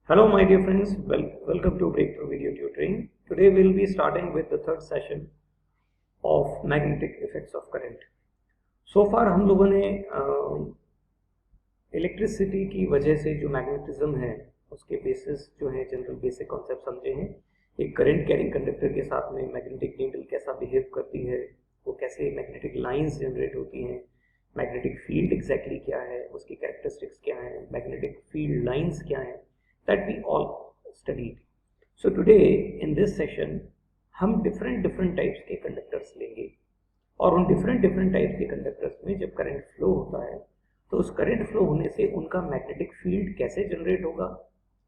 Hello my dear friends, welcome to Breakthrough Video Tutoring. Today we'll be starting with the third session of magnetic effects of current. So far हम लोगों ने electricity की वजह से जो magnetism है उसके बेसिस जो है जनरल बेसिक कॉन्सेप्ट समझे हैं। एक करंट कैरिंग कंडक्टर के साथ में मैग्नेटिक नीडल कैसा बिहेव करती है, वो कैसे मैग्नेटिक लाइंस जनरेट होती हैं, मैग्नेटिक फील्ड एग्जैक्टली क्या है, उसकी कैरेक्टरिस्टिक्स क्या है, मैग्नेटिक फील्ड लाइंस क्या है, that we all studied. So today in this session हम different types के कंडक्टर्स लेंगे और उन different टाइप्स के कंडक्टर्स में जब करंट फ्लो होता है तो उस करंट फ्लो होने से उनका मैग्नेटिक फील्ड कैसे जनरेट होगा,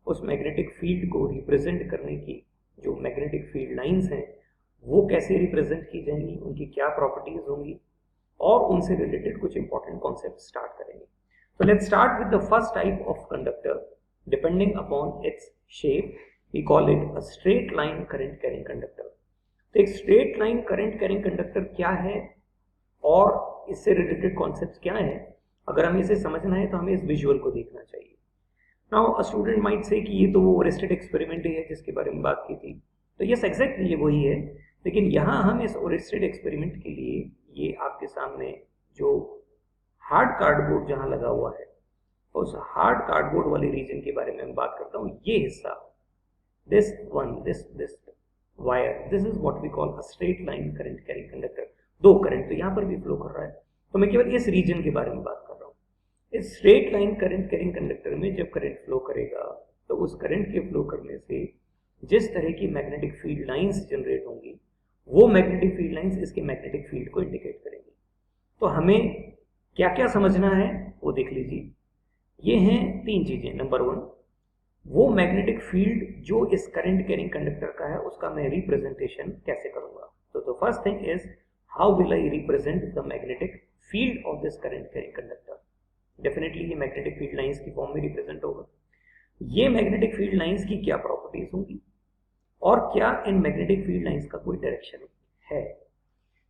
उस मैग्नेटिक फील्ड को रिप्रेजेंट करने की जो मैग्नेटिक फील्ड लाइंस हैं वो कैसे रिप्रेजेंट की जाएंगी, उनकी क्या प्रॉपर्टीज होंगी और उनसे रिलेटेड कुछ इंपॉर्टेंट कॉन्सेप्ट स्टार्ट करेंगे. So let's start with the first type of conductor. Depending upon its shape, we call it a straight line current carrying conductor. तो एक straight line current carrying conductor क्या है और इससे related concepts क्या है, अगर हमें इसे समझना है तो हमें इस विजुअल को देखना चाहिए. Now a student might say कि ये तो वो ओरेस्टेड एक्सपेरिमेंट है जिसके बारे में बात की थी. तो यस एग्जैक्टली ये वही है, लेकिन यहाँ हम इस ओरेस्टेड एक्सपेरिमेंट के लिए ये आपके सामने जो हार्ड कार्डबोर्ड जहाँ लगा हुआ है उस हार्ड कार्डबोर्ड वाले रीजन के बारे में मैं बात करता हूँ. ये हिस्सा this wire, this is what we call a straight line current carrying conductor. दो करंट तो यहाँ पर भी फ्लो कर रहा है, तो मैं केवल इस रीजन के बारे में बात कर रहा हूँ. इस straight line current carrying conductor में जब करंट फ्लो करेगा तो उस करंट के फ्लो करने से जिस तरह की मैग्नेटिक फील्ड लाइंस जनरेट होंगी वो मैग्नेटिक फील्ड लाइंस इसके मैग्नेटिक फील्ड को इंडिकेट करेंगी. तो हमें क्या क्या समझना है वो देख लीजिए. ये हैं तीन चीजें. नंबर वन, वो मैग्नेटिक फील्ड जो इस करंट कैरिंग कंडक्टर का है उसका मैं रिप्रेजेंटेशन कैसे करूंगा. तो the first thing is how will I represent the magnetic field of this current carrying conductor. Definitely ये मैग्नेटिक फील्ड लाइंस की फॉर्म में रिप्रेजेंट होगा. ये मैग्नेटिक फील्ड लाइंस की क्या प्रॉपर्टीज होंगी और क्या इन मैग्नेटिक फील्ड लाइंस का कोई डायरेक्शन है.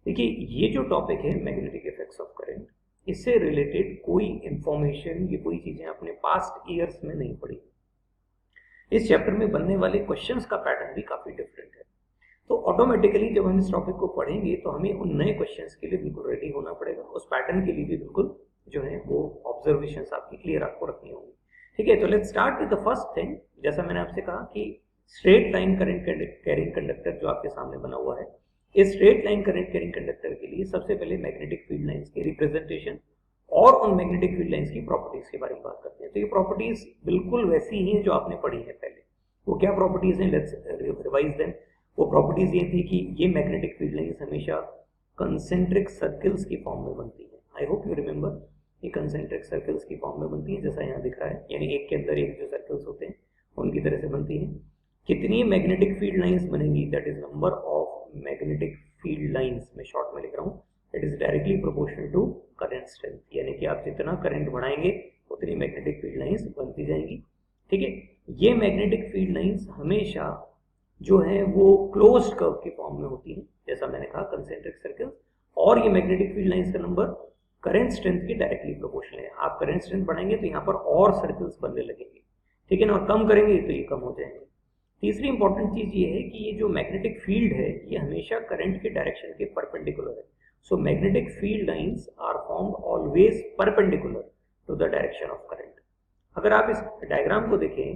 देखिए ये जो टॉपिक है मैग्नेटिक इफेक्ट्स ऑफ करंट, इससे रिलेटेड कोई इंफॉर्मेशन, ये कोई चीजें अपने पास्ट ईयर्स में नहीं पढ़ी. इस चैप्टर में बनने वाले क्वेश्चंस का पैटर्न भी काफी डिफरेंट है. तो ऑटोमेटिकली जब हम इस टॉपिक को पढ़ेंगे तो हमें उन नए क्वेश्चंस के लिए बिल्कुल रेडी होना पड़ेगा. उस पैटर्न के लिए भी बिल्कुल जो है वो ऑब्जर्वेशंस आपकी क्लियर आपको रखनी होंगी. ठीक है, तो let's start with the first thing. जैसा मैंने आपसे कहा कि straight line current carrying conductor जो आपके सामने बना हुआ है, इस straight line current carrying conductor के लिए सबसे पहले मैग्नेटिक फील्ड लाइंस की रिप्रेजेंटेशन और उन मैग्नेटिक फील्ड लाइंस की प्रॉपर्टीज के बारे में बात करते हैं. तो ये प्रॉपर्टीज बिल्कुल वैसी ही हैं जो आपने पढ़ी है पहले. वो क्या प्रॉपर्टीज हैं, लेट्स रिवाइज देम. वो प्रॉपर्टीज ये थी कि ये मैग्नेटिक फील्ड लाइंस हमेशा कंसेंट्रिक सर्कल्स की फॉर्म में बनती है. आई होप यू रिमेंबर, ये कंसेंट्रिक सर्कल्स की फॉर्म में बनती है जैसा यहाँ दिख रहा है, यानी एक के अंदर एक जो सर्कल्स होते हैं उनकी तरह से बनती है. कितनी मैग्नेटिक फील्ड लाइंस बनेंगी, that is number of magnetic field lines. मैं शॉर्ट में लिख रहा हूँ, it is directly proportional to current strength. यानी कि आप जितना करंट बढ़ाएंगे उतनी मैग्नेटिक फील्ड लाइंस बनती जाएंगी. ठीक है, ये मैग्नेटिक फील्ड लाइंस हमेशा जो है वो क्लोज्ड कर्व के फॉर्म में होती है, जैसा मैंने कहा कंसेंट्रिक सर्कल्स. और ये मैग्नेटिक फील्ड लाइंस का नंबर करंट स्ट्रेंथ के डायरेक्टली प्रोपोर्शनल है. आप करंट स्ट्रेंथ बढ़ाएंगे तो यहाँ पर और सर्कल्स बनने लगेंगे. ठीक है ना, और कम करेंगे तो ये कम हो जाएंगे. तीसरी इंपॉर्टेंट चीज ये है कि ये जो मैग्नेटिक फील्ड है ये हमेशा करंट के डायरेक्शन के परपेंडिकुलर है. So magnetic field lines are formed always perpendicular to the direction of current. अगर आप इस डायग्राम को देखें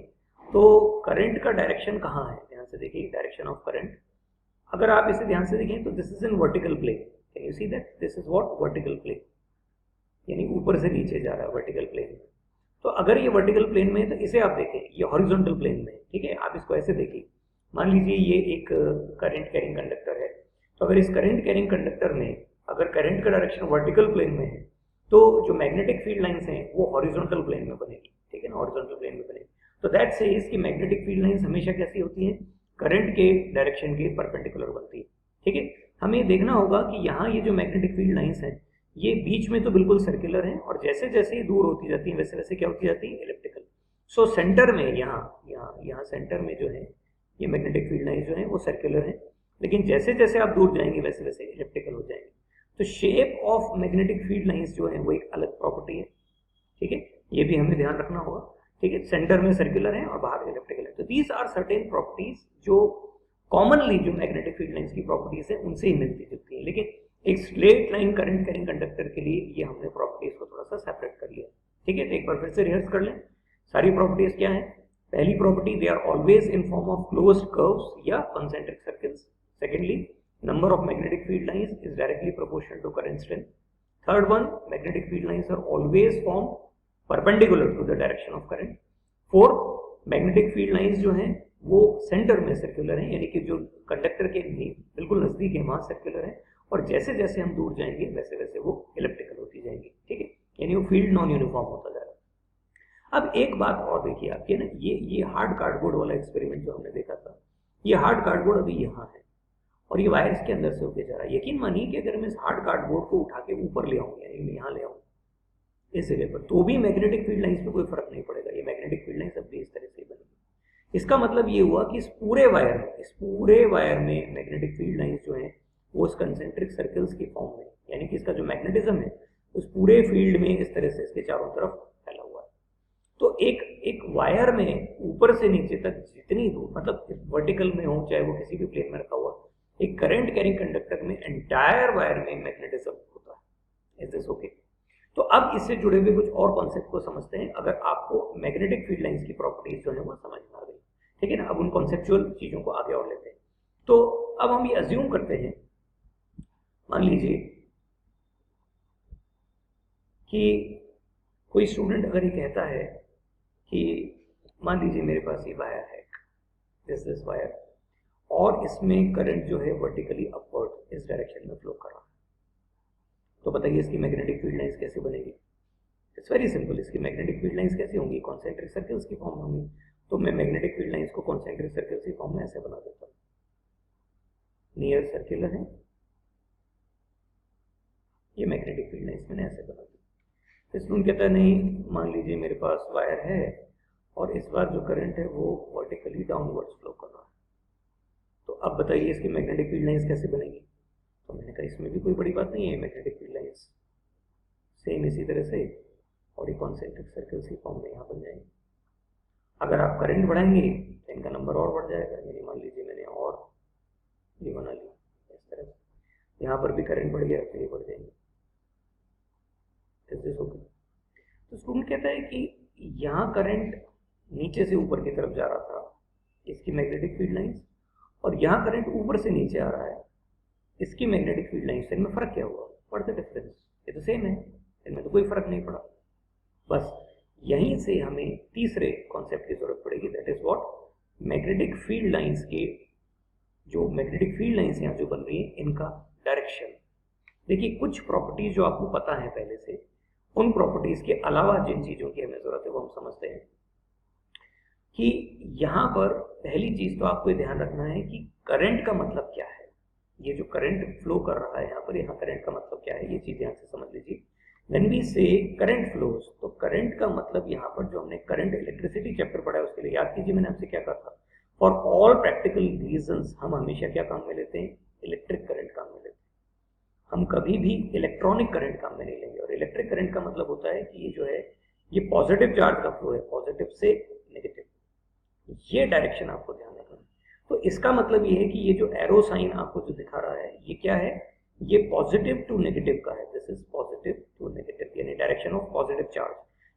तो करंट का डायरेक्शन कहाँ है, ध्यान से देखिए डायरेक्शन ऑफ करंट. अगर आप इसे ध्यान से देखें तो this is in vertical plane. Can you see that this is what, vertical plane, यानी ऊपर से नीचे जा रहा है वर्टिकल प्लेन में. तो अगर ये वर्टिकल प्लेन में है तो इसे आप देखें ये हॉरिजॉन्टल प्लेन में. ठीक है, आप इसको ऐसे देखिए. मान लीजिए ये एक करंट कैरिंग कंडक्टर है. तो अगर इस करंट कैरिंग कंडक्टर में अगर करंट का डायरेक्शन वर्टिकल प्लेन में है तो जो मैग्नेटिक फील्ड लाइंस हैं वो हॉरिजॉन्टल प्लेन में बनेगी. ठीक है ना, हॉरिजॉन्टल प्लेन में बनेगी. तो दैट सेज कि मैग्नेटिक फील्ड लाइंस हमेशा कैसी होती हैं, करंट के डायरेक्शन के परपेंडिकुलर बनती है. ठीक है, हमें देखना होगा कि यहाँ ये जो मैग्नेटिक फील्ड लाइंस हैं ये बीच में तो बिल्कुल सर्कुलर है और जैसे जैसे दूर होती जाती है वैसे वैसे क्या होती जाती है, इलिप्टिकल. सो सेंटर में यहाँ सेंटर में जो है ये मैग्नेटिक फील्ड लाइंस जो है वो सर्कुलर है, लेकिन जैसे जैसे आप दूर जाएंगे वैसे वैसे इलिप्टिकल हो जाएंगे. तो shape of magnetic field lines जो है वो एक अलग प्रॉपर्टी है. ठीक है, ये भी हमें ध्यान रखना होगा ठीक है, सेंटर में सर्कुलर है और बाहर इलेक्ट्रिकल है। तो दीज आर सर्टेन प्रॉपर्टीज जो कॉमनली जो मैग्नेटिक फील्ड लाइंस की प्रॉपर्टीज है उनसे ही मिलती जुलती है, लेकिन एक straight line current carrying conductor के लिए ये हमने प्रॉपर्टीज को थोड़ा सा सेपरेट कर लिया। ठीक है, तो एक बार फिर से रिहर्स कर लें। सारी प्रॉपर्टीज क्या है? पहली property, they are always in form of closed curves या concentric circles. Secondly, number of magnetic field lines is directly proportional to current strength. Third one, magnetic field lines are always form perpendicular to the direction of current. Fourth, magnetic field lines जो हैं वो centre में circular हैं, यानी कि जो conductor के बिल्कुल नजदीक है वहां सर्कुलर है, और जैसे जैसे हम दूर जाएंगे वैसे वैसे वो इलेक्ट्रिकल होती जाएंगी। ठीक है, यानी वो फील्ड नॉन यूनिफॉर्म होता जा रहा है। अब एक बात और देखिए आपके ना, ये हार्ड कार्डबोर्ड वाला एक्सपेरिमेंट जो हमने देखा था, ये हार्ड कार्डबोर्ड अभी यहाँ है और ये वायर इसके अंदर से होके जा रहा है। यकीन मानिए कि अगर मैं इस हार्ड कार्डबोर्ड को उठा के ऊपर ले आऊँ, यानी मैं यहाँ ले आऊँ इस जगह पर, तो भी मैग्नेटिक फील्ड लाइंस पे कोई फर्क नहीं पड़ेगा। ये मैग्नेटिक फील्ड लाइंस अब भी इस तरह से बनेगी। इसका मतलब ये हुआ कि इस पूरे वायर में मैग्नेटिक फील्ड लाइंस जो है वो उस कंसेंट्रिक सर्कल्स की फॉर्म में, यानी कि इसका जो मैग्नेटिज्म है उस पूरे फील्ड में इस तरह से इसके चारों तरफ फैला हुआ है। तो एक वायर में ऊपर से नीचे तक जितनी दूर, मतलब वर्टिकल में हो चाहे वो किसी भी प्लेन में रखा हुआ, एक करंट कैरिंग कंडक्टर में एंटायर वायर में मैग्नेटिज्म होता है। Is this okay? तो अब इससे जुड़े हुए कुछ और कॉन्सेप्ट को समझते हैं, अगर आपको मैग्नेटिक फील्ड लाइंस की प्रॉपर्टीज जो है वो समझ में आ गई। ठीक है ना, अब उन कॉन्सेप्चुअल चीजों को आगे और लेते हैं। तो अब हम ये अज्यूम करते हैं, मान लीजिए कि कोई स्टूडेंट अगर ये कहता है कि मान लीजिए मेरे पास ये वायर है, दिस वायर, और इसमें करंट जो है वर्टिकली अपवर्ड इस डायरेक्शन में फ्लो कर रहा है, तो बताइए इसकी मैग्नेटिक फील्ड लाइंस कैसे बनेगी? It's very simple. इसकी मैग्नेटिक फील्ड लाइंस कैसे होंगी? कॉन्सेंट्रिक सर्कल्स की फॉर्म में होंगी। तो मैं मैग्नेटिक फील्ड लाइंस को कॉन्सेंट्रिक सर्कल्स की फॉर्म में ऐसे बना देता हूँ, नियर सर्कुलर है, ये मैग्नेटिक फील्ड लाइंस मैंने ऐसे बना दी। स्टूडेंट कहता है नहीं, मान लीजिए मेरे पास वायर है और इस बार जो करंट है वो वर्टिकली डाउनवर्ड्स फ्लो कर रहा है, तो अब बताइए इसकी मैग्नेटिक फील्ड लाइंस कैसे बनेगी? तो मैंने कहा इसमें भी कोई बड़ी बात नहीं है, मैग्नेटिक फील्ड लाइंस सेम इसी तरह से और ये कॉन्सेंट्रिक सर्कल्स की फॉर्म में यहाँ बन जाएंगे। अगर आप करंट बढ़ाएंगे तो इनका नंबर और बढ़ जाएगा, यानी मान लीजिए मैंने और ये बना लिया इस तरह से, यहाँ पर भी करंट बढ़ गया तो ये बढ़ जाएंगे। तो स्टूडेंट कहता है कि यहाँ करंट नीचे से ऊपर की तरफ जा रहा था, इसकी मैग्नेटिक फील्ड लाइंस, और यहाँ करंट ऊपर से नीचे आ रहा है, इसकी मैग्नेटिक फील्ड लाइंस। इनमें फर्क क्या हुआ? What the difference? ये तो सेम है, इनमें तो कोई फर्क नहीं पड़ा। बस यहीं से हमें तीसरे कॉन्सेप्ट की जरूरत पड़ेगी, that is what, magnetic field lines के जो मैग्नेटिक फील्ड लाइंस यहाँ जो बन रही है इनका डायरेक्शन। देखिए कुछ प्रॉपर्टीज जो आपको पता है पहले से, उन प्रॉपर्टीज के अलावा जिन चीजों की हमें जरूरत है वो हम समझते हैं कि यहाँ पर पहली चीज तो आपको ध्यान रखना है कि करंट का मतलब क्या है। ये जो करंट फ्लो कर रहा है यहाँ पर, यहाँ करंट का मतलब क्या है, ये चीज यहाँ से समझ लीजिए। व्हेन वी से करंट फ्लोज, तो करंट का मतलब यहाँ पर जो हमने करंट इलेक्ट्रिसिटी चैप्टर पढ़ा है उसके लिए याद कीजिए मैंने आपसे क्या कहा था, फॉर ऑल प्रैक्टिकल रीजंस हम हमेशा क्या काम में लेते हैं? इलेक्ट्रिक करंट काम में लेते हैं। हम कभी भी इलेक्ट्रॉनिक करंट काम में नहीं लेंगे। और इलेक्ट्रिक करंट का मतलब होता है कि ये जो है ये पॉजिटिव चार्ज का फ्लो है, पॉजिटिव से नेगेटिव, ये डायरेक्शन आपको ध्यान रखना है। तो इसका मतलब ये है कि ये जो एरो साइन आपको जो दिखा रहा है ये क्या है? ये पॉजिटिव टू नेगेटिव का है। This is positive to negative, यानी डायरेक्शन ऑफ पॉजिटिव चार्ज।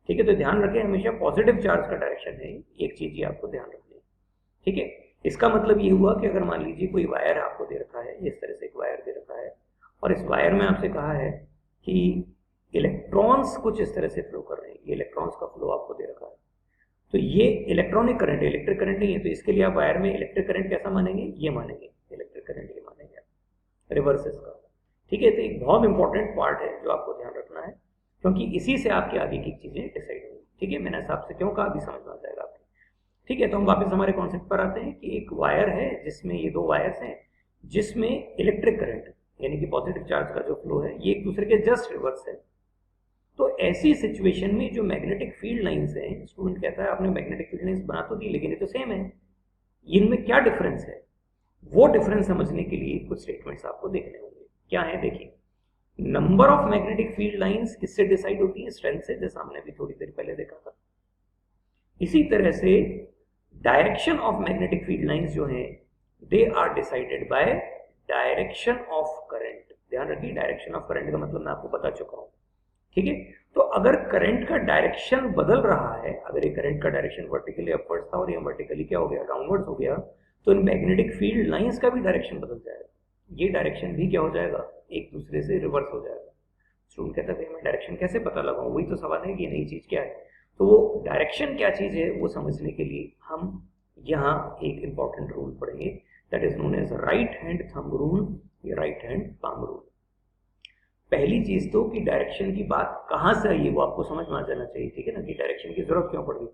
ठीक है, तो ध्यान रखें हमेशा पॉजिटिव चार्ज का डायरेक्शन है, एक चीज ये आपको ध्यान रखनी है। ठीक है, इसका मतलब ये हुआ कि अगर मान लीजिए कोई वायर आपको दे रखा है, इस तरह से एक वायर दे रखा है, और इस वायर में आपसे कहा है कि इलेक्ट्रॉन्स कुछ इस तरह से फ्लो कर रहे हैं, ये इलेक्ट्रॉन्स का फ्लो आपको दे रखा है, तो ये इलेक्ट्रॉनिक करंट है, इलेक्ट्रिक करंट नहीं है। तो इसके लिए आप वायर में इलेक्ट्रिक करंट कैसा मानेंगे? ये मानेंगे, इलेक्ट्रिक करंट ये मानेंगे, रिवर्स इसका। ठीक है, तो एक बहुत इंपॉर्टेंट पार्ट है जो आपको ध्यान रखना है, क्योंकि इसी से आपके आगे की चीजें डिसाइड होंगी। ठीक है, मैंने आपसे क्यों कहा, अभी समझ में आ जाएगा आपको। ठीक है, तो हम वापस हमारे कॉन्सेप्ट पर आते हैं कि एक वायर है जिसमें ये दो वायर्स हैं, जिसमें इलेक्ट्रिक करंट यानी कि पॉजिटिव चार्ज का जो फ्लो है ये एक दूसरे के जस्ट रिवर्स है। तो ऐसी सिचुएशन में जो मैग्नेटिक फील्ड लाइंस हैं, स्टूडेंट कहता है आपने मैग्नेटिक फील्ड लाइंस बना तो दी लेकिन ये तो सेम है, इनमें क्या डिफरेंस है? वो डिफरेंस समझने के लिए कुछ स्टेटमेंट्स आपको देखने होंगे। क्या है देखिए, number of magnetic field lines किससे डिसाइड होती है? स्ट्रेंथ से, जैसा हमने अभी थोड़ी देर पहले देखा था। इसी तरह से direction of magnetic field lines जो हैं they are decided by direction of current. ध्यान रखिए, डायरेक्शन ऑफ करंट का मतलब मैं आपको बता चुका हूं, ठीक है। तो अगर करंट का डायरेक्शन बदल रहा है, अगर ये करंट का डायरेक्शन वर्टिकली अपवर्ड्स था और ये वर्टिकली क्या हो गया, डाउनवर्ड्स हो गया, तो इन मैग्नेटिक फील्ड लाइंस का भी डायरेक्शन बदल जाएगा। ये डायरेक्शन भी क्या हो जाएगा, एक दूसरे से रिवर्स हो जाएगा। स्टूडेंट कहता है मैं डायरेक्शन कैसे पता लगाऊं, वही तो सवाल है कि नई चीज क्या है। तो वो डायरेक्शन क्या चीज है वो समझने के लिए हम यहाँ एक इंपॉर्टेंट रूल पढ़ेंगे, that is known as right hand thumb rule या राइट हैंड पाम रूल। पहली चीज तो कि डायरेक्शन की बात कहां से आई है वो आपको समझ में आ जाना चाहिए, ठीक है ना, कि डायरेक्शन की जरूरत क्यों पड़ गई।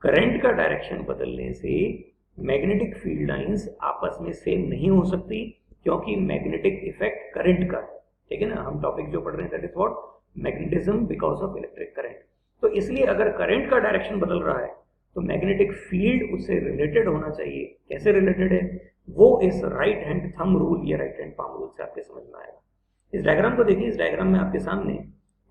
करंट का डायरेक्शन बदलने से मैग्नेटिक फील्ड लाइंस आपस में सेम नहीं हो सकती, क्योंकि मैग्नेटिक इफेक्ट करंट का है, ठीक है ना। हम टॉपिक जो पढ़ रहे हैं that is what, magnetism because of electric current. तो इसलिए अगर करंट का डायरेक्शन बदल रहा है तो मैग्नेटिक फील्ड उससे रिलेटेड होना चाहिए। कैसे रिलेटेड है वो इस राइट हैंड थंब रूल या राइट हैंड पाम रूल से आपके समझ में आएगा। इस डायग्राम को देखिए, इस डायग्राम में आपके सामने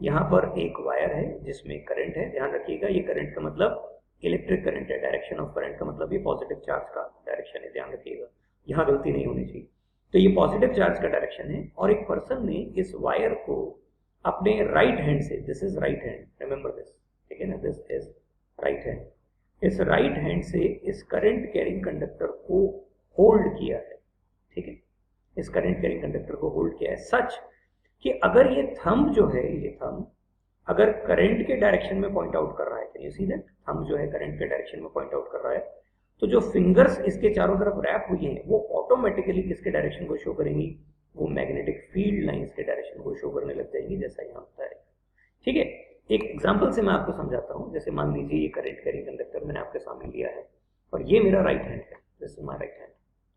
यहाँ पर एक वायर है जिसमें करंट है। ध्यान रखिएगा, ये करंट का मतलब इलेक्ट्रिक करंट है, डायरेक्शन ऑफ करंट का मतलब ये पॉजिटिव चार्ज का डायरेक्शन है। ध्यान रखिएगा, यहाँ गलती नहीं होनी चाहिए। तो ये पॉजिटिव चार्ज का डायरेक्शन है और एक पर्सन ने इस वायर को अपने राइट हैंड से, this is right hand, remember this, ठीक है ना, दिस इज राइट हैंड, इस राइट हैंड से इस करंट कैरिंग कंडक्टर को होल्ड किया है, ठीक है। इस करंट कैरिंग कंडक्टर को होल्ड किया है सच कि अगर ये थंब जो है, ये थंब अगर करंट के डायरेक्शन में पॉइंट आउट कर रहा है, can you see that, thumb जो है करंट के डायरेक्शन में पॉइंट आउट कर रहा है, तो जो फिंगर्स इसके चारों तरफ रैप हुई हैं वो ऑटोमेटिकली किसके डायरेक्शन को शो करेंगी, वो मैग्नेटिक फील्ड लाइंस के डायरेक्शन को शो करने लग जाएंगी, जैसा यहाँ होता है, ठीक है। एक एग्जांपल से मैं आपको समझाता हूँ। जैसे मान लीजिए ये करंट कैरिंग कंडक्टर मैंने आपके सामने लिया है और ये मेरा राइट हैंड है, this is my right hand,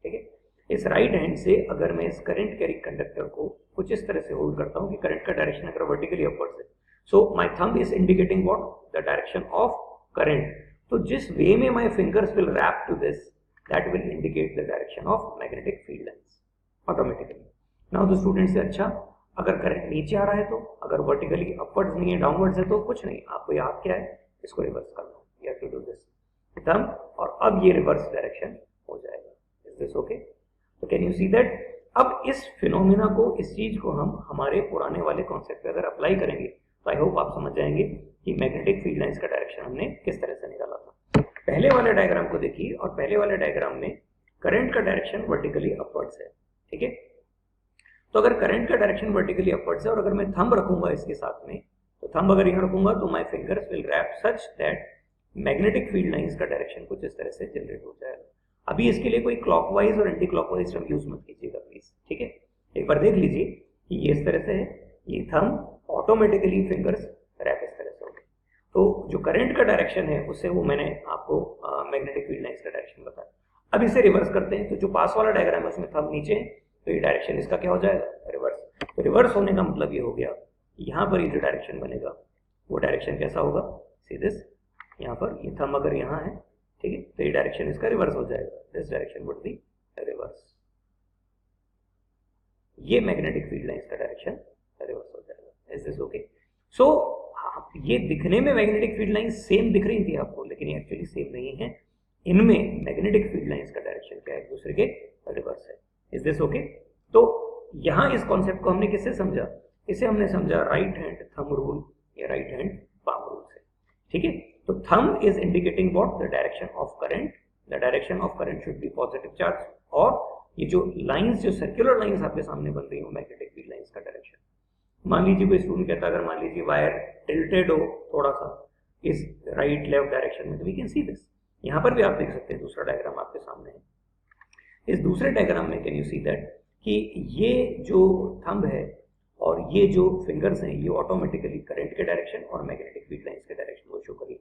ठीक है। इस राइट हैंड से अगर मैं इस करंट कैरिंग कंडक्टर को कुछ इस तरह से होल्ड करता हूँ कि करंट का डायरेक्शन अगर वर्टिकली अपवर्ड्स है, so my thumb is indicating what, the direction of current. तो जिस वे में my fingers will wrap to this, that will indicate the direction of magnetic field lines automatically. Now the student से अच्छा, अगर current नीचे आ रहा है तो, अगर वर्टिकली अपवर्ड्स नहीं है डाउनवर्ड्स है तो कुछ नहीं, आपको याद क्या है, इसको रिवर्स करना, you have to do this thumb, और अब ये रिवर्स डायरेक्शन हो जाएगा। Is this okay? तो कैन यू सी दैट अब इस फिनोमिना को, इस चीज को हम हमारे पुराने वाले कॉन्सेप्ट पे अगर अप्लाई करेंगे तो आई होप आप समझ जाएंगे कि मैग्नेटिक फील्ड लाइंस का डायरेक्शन हमने किस तरह से निकाला था। पहले वाले डायग्राम को देखिए, और पहले वाले डायग्राम में करंट का डायरेक्शन वर्टिकली अपवर्ड्स है, ठीक है। तो अगर करंट का डायरेक्शन वर्टिकली अपवर्ड्स है और अगर मैं थंब रखूंगा इसके साथ में, तो थंब अगर यहाँ रखूंगा तो my fingers will rap such that magnetic field lines का डायरेक्शन कुछ इस तरह से जनरेट हो जाएगा। अभी इसके लिए कोई क्लॉकवाइज और एंटी क्लॉकवाइज टर्म यूज मत कीजिएगा प्लीज, ठीक है। एक बार देख लीजिए कि ये इस तरह से है, ये थंब ऑटोमेटिकली फिंगर्स रैप इस तरह से हो गए। तो जो करंट का डायरेक्शन है उससे वो मैंने आपको मैग्नेटिक फील्ड लाइंस का डायरेक्शन बताया। अब इसे रिवर्स करते हैं, तो जो पास वाला डायग्राम है उसमें थंब नीचे है, तो ये डायरेक्शन इसका क्या हो जाएगा, रिवर्स। तो रिवर्स होने का मतलब ये हो गया, यहाँ पर ये जो डायरेक्शन बनेगा वो डायरेक्शन कैसा होगा, सी दिस, यहाँ पर ये थंब अगर यहाँ है, ठीक है, तो ये डायरेक्शन इसका रिवर्स हो जाएगा, this direction would be reverse. ये मैग्नेटिक फील्ड लाइंस का डायरेक्शन रिवर्स हो जाएगा। Is this okay? सो ये दिखने में मैग्नेटिक फील्ड लाइंस सेम दिख रही थी आपको, लेकिन ये एक्चुअली सेम नहीं है। इनमें मैग्नेटिक फील्ड लाइंस का डायरेक्शन क्या है, एक दूसरे के रिवर्स है। Is this okay? तो यहां इस कॉन्सेप्ट को हमने किससे समझा, इसे हमने समझा राइट हैंड थंब रूल या राइट हैंड पाम रूल से, ठीक है। तो thumb is indicating what, the direction of current, the direction of current should be positive charge, और ये जो लाइंस, जो सर्कुलर लाइंस आपके सामने बन रही हो मैग्नेटिक फील्ड लाइंस का डायरेक्शन। मान लीजिए कोई स्टूडेंट कहता है, अगर मान लीजिए वायर टिल्टेड हो थोड़ा सा इस राइट लेफ्ट डायरेक्शन में, तो वी कैन सी दिस। यहाँ पर भी आप देख सकते हैं, दूसरा डायग्राम आपके सामने है। इस दूसरे डायग्राम में कैन यू सी दैट कि ये जो थंब है और ये जो फिंगर्स हैं, ये ऑटोमेटिकली करंट के डायरेक्शन और मैग्नेटिक फील्ड लाइंस के डायरेक्शन को शो करेगी।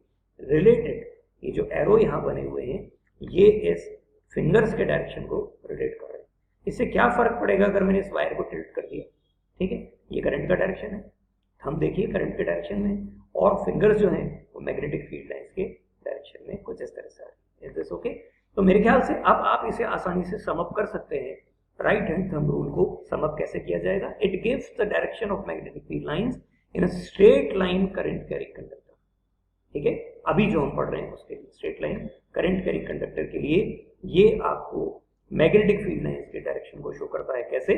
रिलेटेड ये जो एरो यहाँ बने हुए हैं, ये इस फिंगर्स के डायरेक्शन को रिलेट कर रहे हैं। इससे क्या फर्क पड़ेगा अगर मैंने इस वायर को टिल्ट कर दिया, ठीक है, ये करंट का डायरेक्शन है, थंब देखिए करंट के डायरेक्शन में, और फिंगर्स जो हैं वो मैग्नेटिक फील्ड लाइंस के डायरेक्शन में कुछ इस तरह से आ रही है। Is this okay? तो मेरे ख्याल से अब आप इसे आसानी से सम अप कर सकते हैं। राइट हैंड थंब रूल को सम अप कैसे किया जाएगा, it gives the direction of magnetic field lines in a straight line current carrying conductor, ठीक है। अभी जो हम पढ़ रहे हैं उसके लिए straight line current carrying conductor के लिए ये आपको मैग्नेटिक फील्ड लाइंस के डायरेक्शन को शो करता है। कैसे?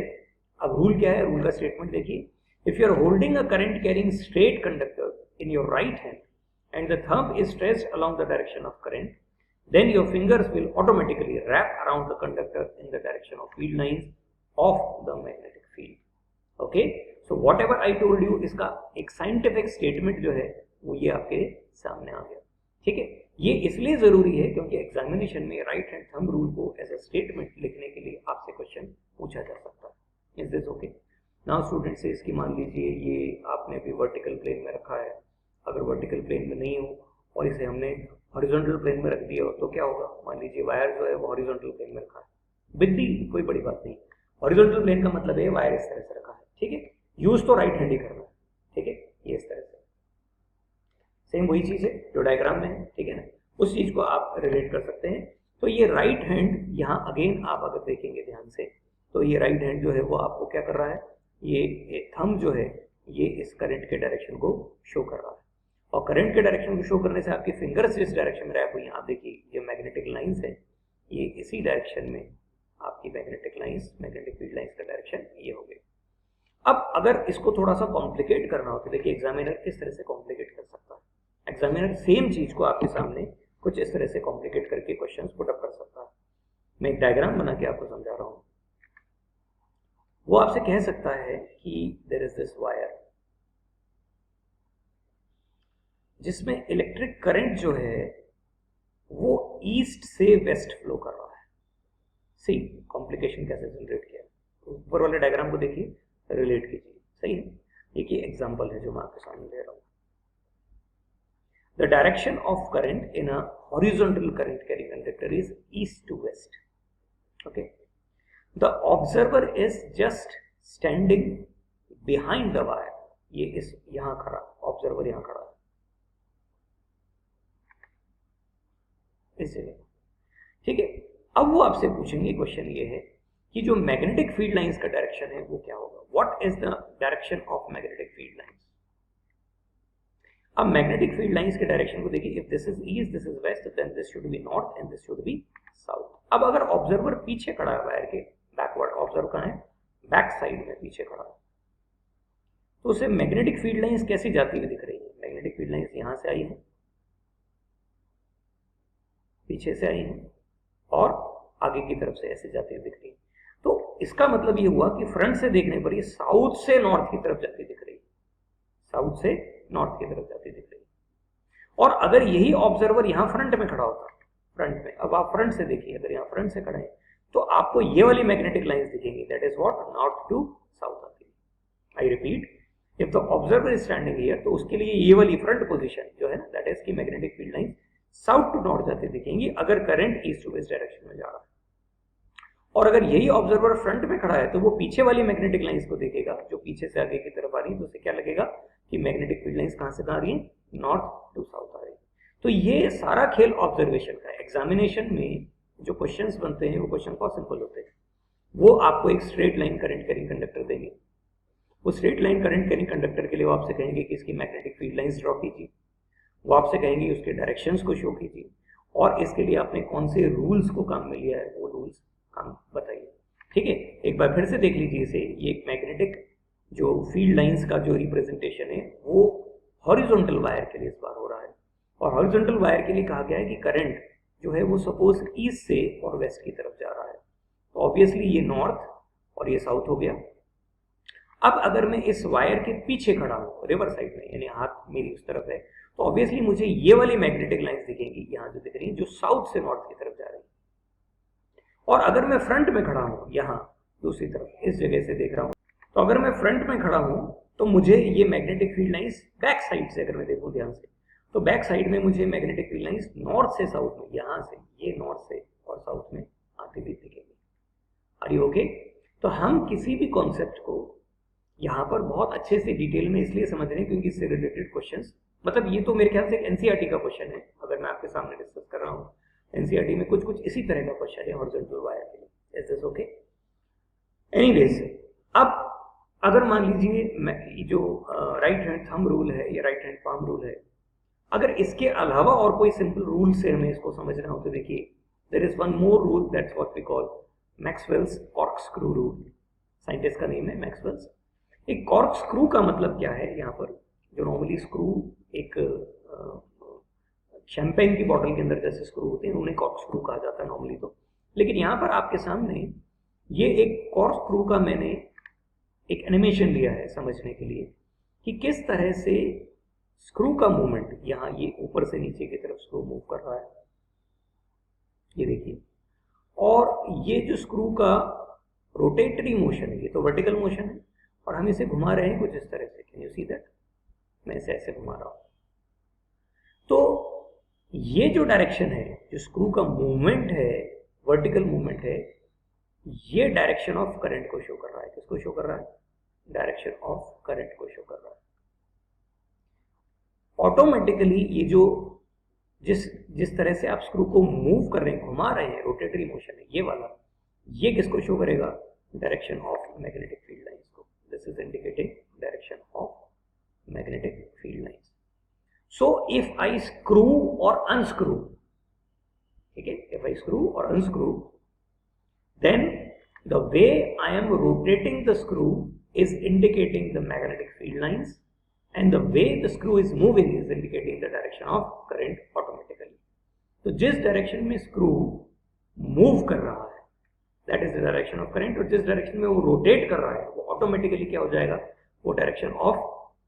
अब रूल क्या है, रूल का स्टेटमेंट देखिए। If you are holding a current carrying straight conductor in your right hand and the thumb is stretched along the direction of current, then your fingers will automatically wrap around the conductor in the direction of field lines of the magnetic field. Okay, so whatever I told you, इसका एक scientific statement जो है वो ये आपके सामने आ गया। ठीक है, ये इसलिए जरूरी है क्योंकि एग्जामिनेशन में राइट हैंड थंब रूल को एज अ स्टेटमेंट लिखने के लिए आपसे क्वेश्चन पूछा जा सकता है। Is this okay? Now student से इसकी मान लीजिए ये आपने अभी वर्टिकल प्लेन में रखा है, अगर वर्टिकल प्लेन में नहीं हो और इसे हमने हॉरिजॉन्टल प्लेन में रख दिया हो तो क्या होगा? मान लीजिए वायर जो है वो हॉरिजॉन्टल प्लेन में रखा है, बिल्कुल कोई बड़ी बात नहीं। हॉरिजॉन्टल प्लेन का मतलब है वायर इस तरह से रखा है। ठीक है, यूज तो राइट हैंड ही करना है। ठीक है, ये इस तरह से सेम वही चीज है जो डायग्राम में है। ठीक है ना, उस चीज को आप रिलेट कर सकते हैं। तो ये राइट हैंड यहाँ अगेन आप अगर देखेंगे ध्यान से तो ये राइट हैंड जो है वो आपको क्या कर रहा है, ये थंब जो है ये इस करंट के डायरेक्शन को शो कर रहा है और करंट के डायरेक्शन को शो करने से आपकी फिंगर्स जिस डायरेक्शन में रैप हुई हैं, आप देखिए ये मैग्नेटिक लाइंस है, ये इसी डायरेक्शन में आपकी magnetic lines, magnetic field lines का डायरेक्शन ये हो गई। अब अगर इसको थोड़ा सा कॉम्प्लिकेट करना हो तो देखिए एग्जामिनर किस तरह से कॉम्प्लिकेट कर सकता है। एग्जामिनर सेम चीज को आपके सामने कुछ इस तरह से कॉम्प्लिकेट करके क्वेश्चंस पुट अप कर सकता है। मैं एक डायग्राम बना के आपको समझा रहा हूं। वो आपसे कह सकता है कि देयर इज दिस वायर जिसमें इलेक्ट्रिक करंट जो है वो ईस्ट से वेस्ट फ्लो कर रहा है। सी कॉम्प्लिकेशन कैसे जनरेट किया, ऊपर वाले डायग्राम को देखिए, रिलेट कीजिए। सही है, देखिए एग्जांपल है जो मैं आपके सामने दे रहा हूं। The direction of current in a horizontal current carrying conductor is east to west. Okay, the observer is just standing behind the wire. ये इस यहां खड़ा, ऑब्जर्वर यहां खड़ा है इस जगह। ठीक है, अब वो आपसे पूछेंगे, क्वेश्चन ये है कि जो मैग्नेटिक फील्ड लाइंस का डायरेक्शन है वो क्या होगा। What is the direction of magnetic field lines. अब मैग्नेटिक फील्ड लाइंस के डायरेक्शन को देखिए, if this is east, this is west, then this should be north and this should be south. अब अगर ऑब्जर्वर पीछे खड़ा है वायर के, बैकवर्ड, ऑब्जर्वर कहां है, बैक साइड में पीछे खड़ा है, तो उसे मैग्नेटिक फील्ड लाइंस कैसी जाती हुई दिख रही है। मैग्नेटिक फील्ड लाइंस यहां से आई है, पीछे से आई है और आगे की तरफ से ऐसे जाती हुई दिख रही है। तो इसका मतलब ये हुआ कि फ्रंट से देखने पर ये साउथ से नॉर्थ की तरफ जाती दिख रही है, साउथ से नॉर्थ की तरफ जाती दिख रही है। और अगर यही ऑब्जर्वर यहां फ्रंट में खड़ा होता, फ्रंट में, अब आप फ्रंट से देखिए, अगर यहां फ्रंट से खड़े हैं तो आपको ये वाली मैग्नेटिक लाइंस दिखेंगी, that is what, north to south आती है। I repeat, if the observer is standing here तो उसके लिए ये वाली फ्रंट पोजीशन जो है ना, दैट इज की magnetic field lines south to north जाती दिखेंगी अगर current east to west direction में जा रहा है। और अगर यही ऑब्जर्वर फ्रंट में खड़ा है तो वो पीछे वाली मैग्नेटिक लाइंस को देखेगा जो पीछे से आगे की तरफ आ रही है, तो उसे क्या लगेगा कि मैग्नेटिक फील्ड लाइंस कहां से कहां आ रही है, नॉर्थ टू साउथ आ रही है। तो ये सारा खेल ऑब्जर्वेशन का है। एग्जामिनेशन में जो क्वेश्चंस बनते हैं वो क्वेश्चन बहुत सिंपल होते हैं। वो आपको एक straight line current carrying conductor देंगे, वो straight line current carrying conductor के लिए वो आपसे कहेंगे कि इसकी मैग्नेटिक फील्ड लाइंस ड्रॉ कीजिए, वो आपसे कहेंगे उसके डायरेक्शंस को शो कीजिए और इसके लिए आपने कौन से रूल्स को काम में लिया है वो रूल्स काम बताइए। ठीक है, एक बार फिर से देख लीजिए इसे। ये एक मैग्नेटिक जो फील्ड लाइंस का जो रिप्रेजेंटेशन है वो हॉरिजॉन्टल वायर के लिए इस बार हो रहा है और हॉरिजॉन्टल वायर के लिए कहा गया है कि करंट जो है वो सपोज ईस्ट से और वेस्ट की तरफ जा रहा है, तो ऑब्वियसली ये नॉर्थ और ये साउथ हो गया। अब अगर मैं इस वायर के पीछे खड़ा हूं रिवर साइड में, यानी हाथ मेरी उस तरफ है, तो ऑब्वियसली मुझे ये वाली मैग्नेटिक लाइंस दिखेंगी यहां जो दिख रही है, जो साउथ से नॉर्थ की तरफ जा रही है। और अगर मैं फ्रंट में खड़ा हूं, यहां दूसरी तरफ इस जगह से देख रहा हूं, तो अगर मैं फ्रंट में खड़ा हूं तो मुझे ये magnetic field lines back side से, अगर मैं देखूं ध्यान से, तो बैक साइड में मुझे मैग्नेटिक फील्ड लाइंस नॉर्थ से साउथ में, यहां से ये नॉर्थ से और साउथ में आती हुई दिखेंगी। Are you okay? तो हम किसी भी कॉन्सेप्ट को यहाँ पर बहुत अच्छे से डिटेल में इसलिए समझ रहे हैं क्योंकि इससे रिलेटेड क्वेश्चंस, मतलब ये तो मेरे ख्याल से एनसीईआरटी का क्वेश्चन है, अगर मैं आपके सामने डिस्कस कर रहा हूँ एनसीईआरटी में कुछ इसी तरह का क्वेश्चन है हॉरिजॉन्टल वायर के लिए। Is this okay? एनीवेज, अब अगर मान लीजिए जो राइट हैंड थंब रूल है या राइट हैंड पाम रूल है, अगर इसके अलावा और कोई सिंपल रूल से हमें इसको समझना हो तो देखिए, there is one more rule, that's what we call Maxwell's corkscrew rule. Scientist का नेम है मैक्सवेल्स। एक कॉर्कस्क्रू का मतलब क्या है, यहाँ पर जो नॉर्मली स्क्रू एक शैंपेन की बॉटल के अंदर जैसे स्क्रू होते हैं उन्हें कॉर्कस्क्रू कहा जाता है नॉर्मली तो, लेकिन यहाँ पर आपके सामने ये एक कॉर्कस्क्रू का मैंने एक एनिमेशन लिया है समझने के लिए कि किस तरह से स्क्रू का मूवमेंट, यहाँ ये ऊपर से नीचे की तरफ स्क्रू मूव कर रहा है, ये देखिए, और ये जो स्क्रू का रोटेटरी मोशन है, ये तो वर्टिकल मोशन है और हम इसे घुमा रहे हैं कुछ इस तरह से। Can you see that? मैं इसे ऐसे घुमा रहा हूं। तो ये जो डायरेक्शन है, जो स्क्रू का मूवमेंट है, वर्टिकल मूवमेंट है, ये डायरेक्शन ऑफ करंट को शो कर रहा है। किसको शो कर रहा है? डायरेक्शन ऑफ करंट को शो कर रहा है। ऑटोमेटिकली ये जो जिस तरह से आप स्क्रू को मूव कर रहे हैं, घुमा रहे हैं, रोटेटरी मोशन है ये वाला, ये किसको शो करेगा? Direction of magnetic field lines को। This is indicating direction of magnetic field lines. So if I screw और अनस्क्रू, ठीक है, इफ आई स्क्रू और unscrew, then the way I am rotating the screw is indicating the magnetic field lines, and the way the screw is moving is indicating the direction of current automatically. तो जिस direction में screw move कर रहा है that is the direction of current, और जिस direction में वो रोटेट कर रहा है वो ऑटोमेटिकली क्या हो जाएगा? वो direction of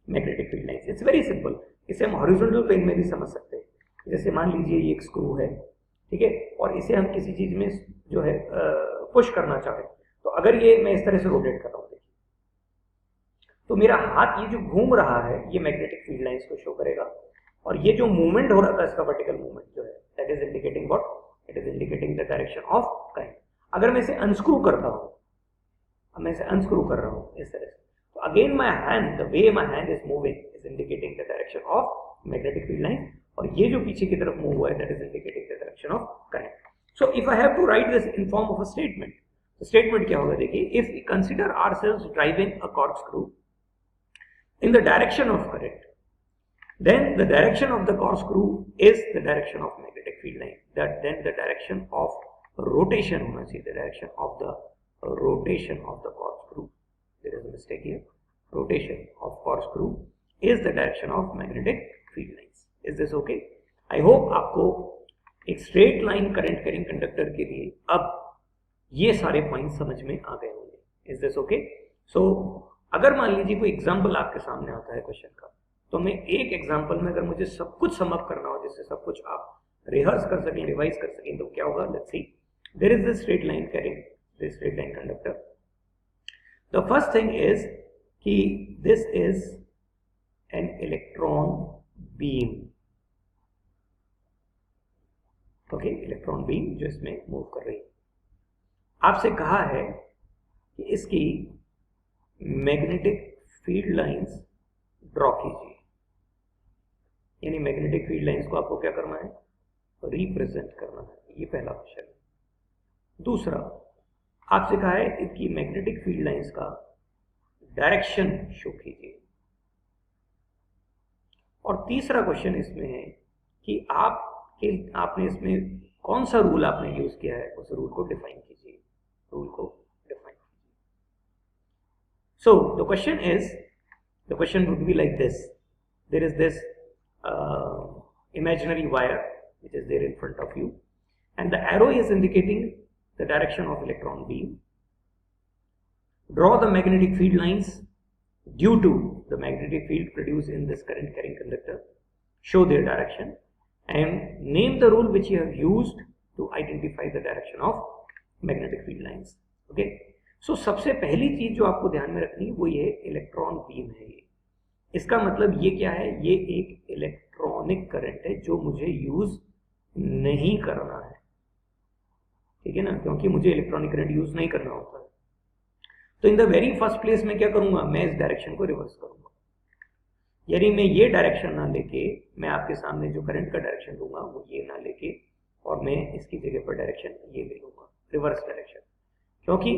magnetic field lines. It's very simple. इसे हम हॉरिजॉन्टल प्लेन में भी समझ सकते हैं। जैसे मान लीजिए ये एक स्क्रू है, ठीक है, और इसे हम किसी चीज में जो है पुश करना चाहें, तो अगर ये मैं इस तरह से रोटेट कर रहा हूं, देखिए, तो मेरा हाथ ये जो घूम रहा है ये मैग्नेटिक फील्ड लाइंस को शो करेगा, और ये जो मूवमेंट हो रहा था इसका वर्टिकल मूवमेंट जो है that is indicating what? It is indicating the direction of current. अगर मैं इसे अनस्क्रू करता हूं, अब मैं इसे अनस्क्रू कर रहा हूं इस तरह से, तो again my hand, the way my hand is moving is indicating the direction of magnetic field lines, और ये जो पीछे की तरफ मूव हुआ है that is indicating the direction of current. So if I have to write this in form of a statement, तो statement क्या होगा? देखिए, if we consider ourselves driving a corkscrew in the direction of current, then the direction of the corkscrew is the direction of magnetic field line. Then the direction of rotation होना चाहिए, the direction of the rotation of the corkscrew. There is a mistake here. Rotation of corkscrew is the direction of magnetic field lines. Is this okay? I hope आपको एक straight line current carrying conductor के लिए अब ये सारे point समझ में आ गए होंगे। Is this okay? सो अगर मान लीजिए कोई एग्जांपल आपके सामने आता है क्वेश्चन का, तो मैं एक एग्जांपल में अगर मुझे सब कुछ सम अप करना हो, जिससे सब कुछ आप रिहर्स कर सकें, रिवाइज कर सकें, तो क्या होगा? Let's see. There is this straight line carrying, this straight line conductor. The first thing is कि this is an electron beam, okay, electron beam जो इसमें मूव कर रही है। आपसे कहा है कि इसकी मैग्नेटिक फील्ड लाइंस ड्रॉ कीजिए, यानी मैग्नेटिक फील्ड लाइंस को आपको क्या करना है? रिप्रेजेंट करना है। ये पहला क्वेश्चन है। दूसरा, आपसे कहा है इसकी मैग्नेटिक फील्ड लाइंस का डायरेक्शन शो कीजिए। और तीसरा क्वेश्चन इसमें है कि आपने इसमें कौन सा रूल आपने यूज किया है, उस रूल को डिफाइन कीजिए, रूल को डिफाइन कीजिए। So the question would be like this. There is this imaginary wire which is there in front of you, and the arrow is indicating the direction of electron beam. Draw the magnetic field lines due to the magnetic field produced in this current carrying conductor. Show their direction and name the rule which you have used to identify the direction of magnetic field lines. Okay, so सबसे पहली चीज जो आपको ध्यान में रखनी है वो ये इलेक्ट्रॉन बीम है। ये इसका मतलब ये क्या है? ये एक इलेक्ट्रॉनिक करंट है जो मुझे यूज नहीं करना है, ठीक है ना, क्योंकि मुझे इलेक्ट्रॉनिक करंट यूज नहीं करना होता है। तो in the very first place में क्या करूंगा? मैं इस डायरेक्शन को रिवर्स करूंगा, यानी मैं ये डायरेक्शन ना लेके मैं आपके सामने जो करंट का डायरेक्शन दूंगा वो ये ना लेके, और मैं इसकी जगह पर डायरेक्शन ये ले लूंगा, रिवर्स डायरेक्शन, क्योंकि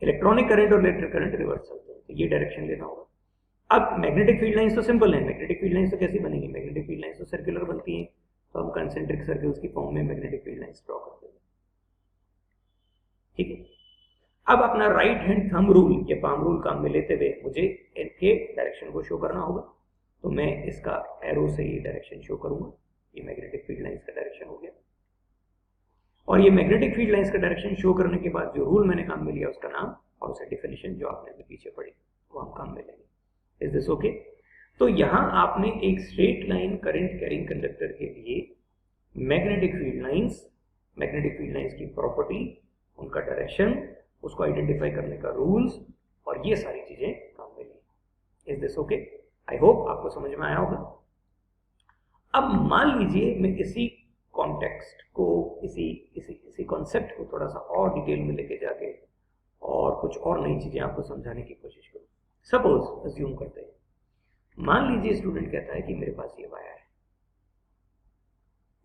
इलेक्ट्रॉनिक करंट और इलेक्ट्रिक करंट रिवर्स चलते हैं, तो ये डायरेक्शन लेना होगा। अब मैग्नेटिक फील्ड लाइंस तो सिंपल है, मैग्नेटिक फील्ड लाइंस तो कैसी बनेगी, मैग्नेटिक फील्ड लाइंस तो सर्कुलर बनती है, तो हम कंसेंट्रिक सर्कल्स की फॉर्म में मैग्नेटिक फील्ड लाइंस ड्रॉ करते हैं। ठीक है, अब अपना राइट हैंड थंब रूल या पाम रूल काम में लेते हुए मुझे इनके डायरेक्शन को शो करना होगा, तो मैं इसका एरो से ये डायरेक्शन शो करूंगा। ये मैग्नेटिक फील्ड लाइंस का डायरेक्शन हो गया, और ये मैग्नेटिक फील्ड लाइंस का डायरेक्शन शो करने के बाद जो रूल मैंने काम में लिया उसका नाम और उसका डेफिनेशन जो आपने अभी पीछे पढ़ी वो हम काम में लेंगे। Is this okay? तो यहां आपने एक straight line current carrying conductor के लिए मैग्नेटिक फील्ड लाइंस की प्रॉपर्टी, उनका डायरेक्शन, उसको आइडेंटिफाई करने का रूल्स और ये सारी चीजें काम में ली। Is this okay? I hope आपको समझ में आया होगा। अब मान लीजिए मैं इसी कॉन्टेक्स्ट को, इसी कॉन्सेप्ट को थोड़ा सा और डिटेल में लेके जाके और कुछ और नई चीजें आपको समझाने की कोशिश करूं। सपोज अज्यूम करते हैं, मान लीजिए स्टूडेंट कहता है कि मेरे पास ये वायर है।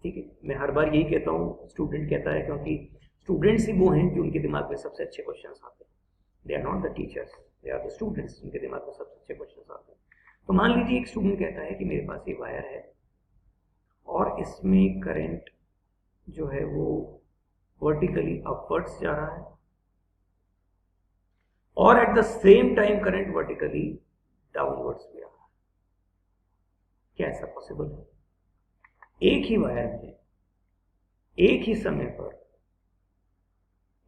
ठीक है, मैं हर बार यही कहता हूँ स्टूडेंट कहता है, क्योंकि स्टूडेंट्स ही वो हैं जो उनके दिमाग में सबसे अच्छे क्वेश्चंस आते हैं। They are not the teachers, they are the students, उनके दिमाग में सबसे अच्छे क्वेश्चंस आते हैं। तो मान लीजिए एक स्टूडेंट कहता है कि मेरे पास ये वायर है और इसमें करंट जो है वो वर्टिकली अपवर्ड्स जा रहा है और at the same time current vertically downwards भी आ रहा है। क्या ऐसा पॉसिबल है? एक ही वायर में एक ही समय पर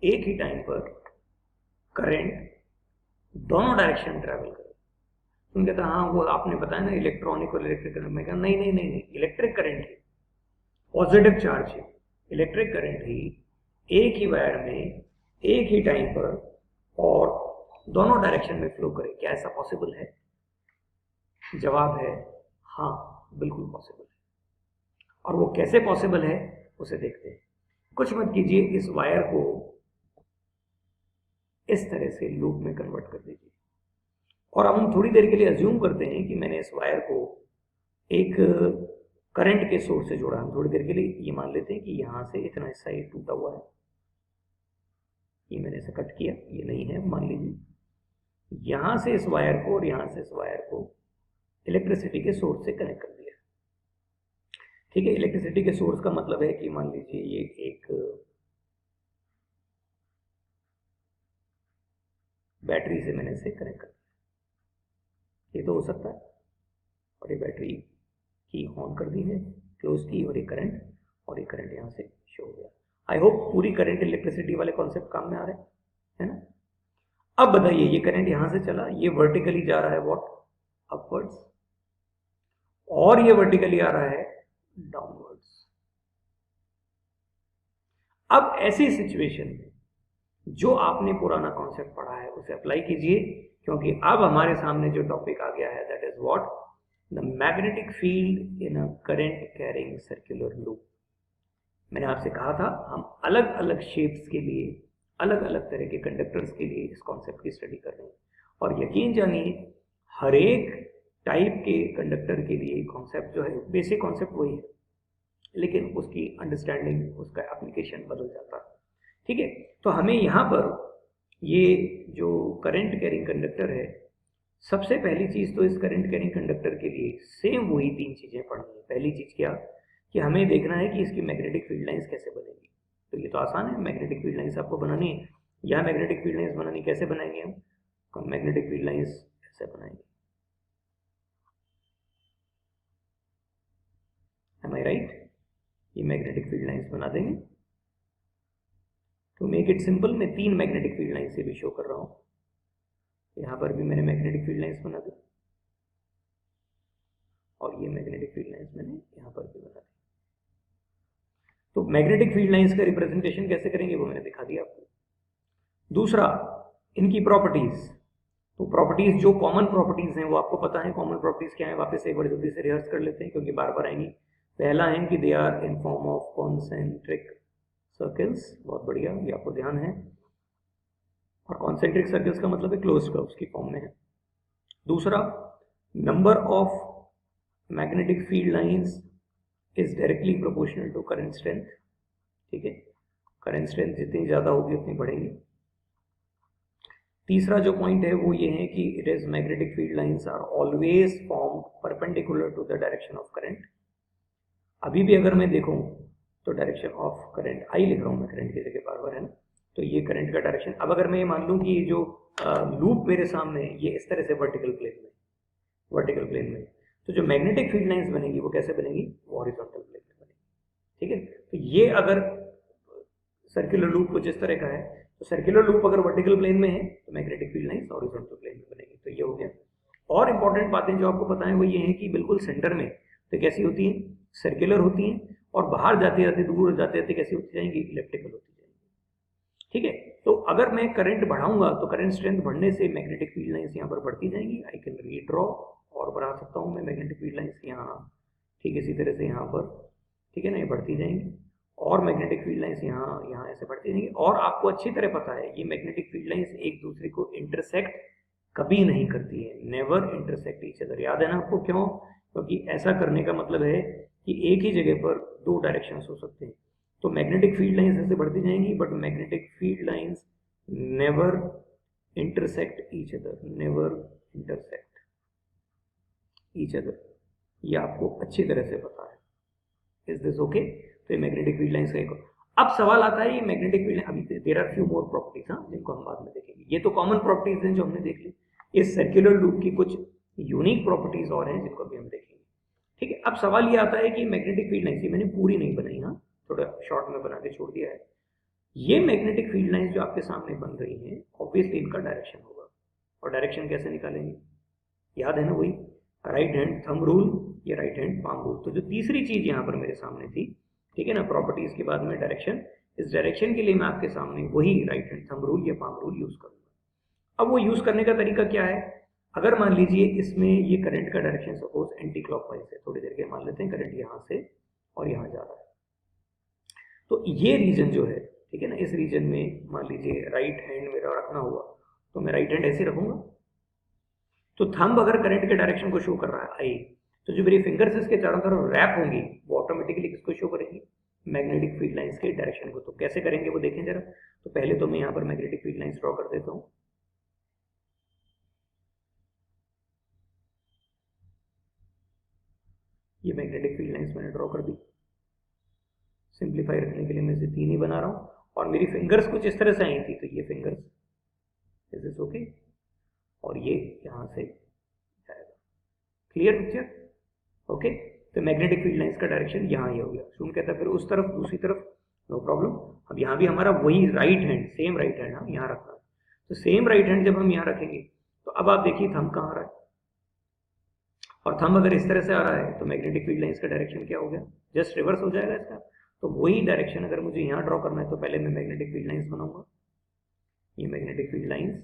एक ही टाइम पर करंट दोनों डायरेक्शन ट्रैवल करे। तुम कहता हाँ वो आपने बताया ना इलेक्ट्रॉनिक और इलेक्ट्रिक करंट। मैं कहता नहीं, इलेक्ट्रिक करंट ही पॉजिटिव चार्ज है, इलेक्ट्रिक करंट ही एक ही वायर में एक ही टाइम पर और दोनों डायरेक्शन में फ्लो करे। क्या ऐसा पॉसिबल है? जवाब है हाँ, बिल्कुल पॉसिबल है। और वो कैसे पॉसिबल है उसे देखते हैं। कुछ मत कीजिए, इस वायर को इस तरह से लूप में कन्वर्ट कर दीजिए और अब हम थोड़ी देर के लिए अज्यूम करते हैं कि मैंने इस वायर को एक करंट के सोर्स से जोड़ा। हम थोड़ी देर के लिए ये मान लेते हैं कि यहां से इतना हिस्सा ये टूटा हुआ है, ये मैंने इसे कट किया, ये नहीं है। मान लीजिए यहां से इस वायर को और यहां से इस वायर को इलेक्ट्रिसिटी के सोर्स से कनेक्ट कर दिया। ठीक है, इलेक्ट्रिसिटी के सोर्स का मतलब है कि मान लीजिए ये एक बैटरी से मैंने इसे कनेक्ट कर दिया, ये तो हो सकता है। और ये बैटरी की ऑन कर दी है, क्लोज की, और ये करंट यहाँ से शो हो गया। आई होप पूरी करंट इलेक्ट्रिसिटी वाले कॉन्सेप्ट काम में आ रहे हैं, है ना? अब बताइए, ये करंट यहां से चला, ये वर्टिकली जा रहा है व्हाट, अपवर्ड्स, और ये वर्टिकली आ रहा है डाउनवर्ड्स। अब ऐसी सिचुएशन में जो आपने पुराना कॉन्सेप्ट पढ़ा है उसे अप्लाई कीजिए, क्योंकि अब हमारे सामने जो टॉपिक आ गया है that is what, the magnetic field in a current carrying circular loop. मैंने आपसे कहा था हम अलग अलग शेप्स के लिए, अलग अलग तरह के कंडक्टर्स के लिए इस कॉन्सेप्ट की स्टडी कर रहे हैं, और यकीन जानिए हर एक टाइप के कंडक्टर के लिए कॉन्सेप्ट जो है, बेसिक कॉन्सेप्ट वही है, लेकिन उसकी अंडरस्टैंडिंग, उसका एप्लीकेशन बदल जाता है। ठीक है, तो हमें यहाँ पर ये जो करंट कैरिंग कंडक्टर है, सबसे पहली चीज तो इस करंट कैरिंग कंडक्टर के लिए सेम वही तीन चीजें पढ़नी है। पहली चीज क्या, कि हमें देखना है कि इसकी मैग्नेटिक फील्ड लाइंस कैसे बनेगी। तो ये तो आसान है, मैग्नेटिक फील्ड लाइंस आपको बनानी है। यहाँ मैग्नेटिक फील्ड लाइंस बनानी कैसे बनाएंगे हम मैग्नेटिक फील्ड लाइंस ऐसे बनाएंगे। एम आई राइट? ये मैग्नेटिक फील्ड लाइंस बना देंगे। तो मेक इट सिंपल, मैं तीन मैग्नेटिक फील्ड लाइंस से भी शो कर रहा हूँ। यहाँ पर भी मैंने मैग्नेटिक फील्ड लाइंस बना दी और ये मैग्नेटिक फील्ड लाइंस मैंने यहाँ पर भी बना दी। तो मैग्नेटिक फील्ड लाइंस का रिप्रेजेंटेशन कैसे करेंगे वो मैंने दिखा दिया आपको। दूसरा, इनकी प्रॉपर्टीज। तो प्रॉपर्टीज, जो कॉमन प्रॉपर्टीज हैं वो आपको पता है। कॉमन प्रॉपर्टीज क्या है, वापस एक बार जल्दी से रिहर्स कर लेते हैं क्योंकि बार बार आएंगी। पहला है कि they are in form of concentric circles. बहुत बढ़िया, ये आपको ध्यान है। और कॉन्सेंट्रिक सर्कल्स का मतलब है क्लोज्ड कर्व्स की फॉर्म में है। दूसरा, number of magnetic field lines is directly proportional to current strength. ठीक है, करंट स्ट्रेंथ जितनी ज्यादा होगी उतनी बढ़ेगी। तीसरा जो पॉइंट है वो ये है कि it is magnetic field lines are always formed perpendicular to the direction of current. अभी भी अगर मैं देखूं तो डायरेक्शन ऑफ करंट आई लिख रहा हूं मैं करंट की जगह बार बार, है ना, तो ये करंट का डायरेक्शन। अब अगर मैं ये मान लूं कि ये जो लूप मेरे सामने ये इस तरह से वर्टिकल प्लेन में, तो जो मैग्नेटिक फील्ड लाइंस बनेगी वो कैसे बनेगी, वो हॉरिजॉन्टल प्लेन में बनेगी। ठीक है, तो ये अगर सर्कुलर लूप कुछ इस तरह का है, तो सर्कुलर लूप अगर वर्टिकल प्लेन में है तो magnetic field lines horizontal plane में बनेगी। तो ये हो गया। और इंपॉर्टेंट बातें जो आपको पता है वो ये है कि बिल्कुल सेंटर में तो कैसी होती है, सर्कुलर होती है, और बाहर जाते जाते दूर जाते जाते कैसी होती जाएंगी, इलेप्टिकल होती जाएंगी। ठीक है, तो अगर मैं करंट बढ़ाऊंगा तो करंट स्ट्रेंथ बढ़ने से मैग्नेटिक फील्ड लाइंस यहाँ पर बढ़ती जाएंगी। आई कैन रीड्रॉ और बढ़ा सकता हूँ मैं मैग्नेटिक फील्ड लाइंस यहाँ, ठीक है, इसी तरह से यहाँ पर, ठीक है ना, ये बढ़ती जाएंगी। और मैग्नेटिक फील्ड लाइंस यहाँ ऐसे बढ़ती जाएंगी। और आपको अच्छी तरह पता है ये मैग्नेटिक फील्ड लाइंस एक दूसरे को इंटरसेक्ट कभी नहीं करती है, नेवर इंटरसेक्ट ईच अदर। याद है ना आपको, क्यों? क्योंकि ऐसा करने का मतलब है कि एक ही जगह पर दो डायरेक्शंस हो सकते हैं। तो मैग्नेटिक फील्ड लाइंस ऐसे बढ़ती जाएंगी, but magnetic field lines never intersect each other, never intersect each other. ये आपको अच्छी तरह से पता है। Is this okay? तो ये मैग्नेटिक फील्ड लाइंस का एक। अब सवाल आता है ये मैग्नेटिक फील्ड, अभी there are few more properties, हाँ, जिनको हम बाद में देखेंगे। ये तो कॉमन प्रॉपर्टीज हैं जो हमने देख ली। इस सर्कुलर लूप की कुछ यूनिक प्रॉपर्टीज और हैं जिनको अभी हम देखेंगे। ठीक है, अब सवाल ये आता है कि मैग्नेटिक फील्ड लाइंस, मैंने पूरी नहीं बनाई, हाँ, थोड़ा शॉर्ट में बना के छोड़ दिया है। ये मैग्नेटिक फील्ड लाइंस जो आपके सामने बन रही हैं, ऑब्वियसली इनका डायरेक्शन होगा। और डायरेक्शन कैसे निकालेंगे? याद है ना, वही राइट हैंड थंब रूल या राइट हैंड पाम रूल। तो जो तीसरी चीज यहाँ पर मेरे सामने थी, ठीक है ना, प्रॉपर्टीज के बाद में डायरेक्शन, इस डायरेक्शन के लिए मैं आपके सामने वही राइट हैंड थंब रूल या पाम रूल यूज करूंगा। अब वो यूज करने का तरीका क्या है? अगर मान लीजिए इसमें ये करंट का डायरेक्शन सपोज एंटी क्लॉकवाइज है, थोड़ी देर के मान लेते हैं करंट यहाँ से और यहाँ जा रहा है, तो ये रीजन जो है, ठीक है ना, इस रीजन में मान लीजिए राइट हैंड मेरा रखना हुआ, तो मैं राइट हैंड ऐसे रखूंगा। तो थंब अगर करंट के डायरेक्शन को शो कर रहा है आई, तो जो मेरी फिंगर्स इसके चारों तरफ रैप होंगी वो ऑटोमेटिकली किसको शो करेंगी? मैग्नेटिक फील्ड लाइंस के डायरेक्शन को। तो कैसे करेंगे वो देखें जरा। तो पहले तो मैं यहाँ पर मैग्नेटिक फील्ड लाइंस ड्रॉ कर देता हूँ। ये मैग्नेटिक फील्ड लाइंस मैंने ड्रॉ कर दी। सिंप्लीफाई रखने के लिए मैं इसे 3 ही बना रहा हूँ। और मेरी फिंगर्स कुछ इस तरह से आई थी, तो ये फिंगर्स इज दिस ओके, और ये यहाँ से जाएगा। Clear picture? ओके, तो मैग्नेटिक फील्ड लाइंस का डायरेक्शन यहाँ ही हो गया। सुन कहता है फिर उस तरफ, दूसरी तरफ, नो प्रॉब्लम। अब यहाँ भी हमारा वही right hand, same right hand हम यहाँ रखना है। तो सेम राइट हैंड जब हम यहाँ रखेंगे तो अब आप देखिए थंब कहाँ आ रहा है, और थंब अगर इस तरह से आ रहा है तो मैग्नेटिक फील्ड लाइंस का डायरेक्शन क्या हो गया? जस्ट रिवर्स हो जाएगा इसका। तो वही डायरेक्शन अगर मुझे यहाँ ड्रॉ करना है तो पहले मैं मैग्नेटिक फील्ड लाइंस बनाऊंगा, ये मैग्नेटिक फील्ड लाइंस,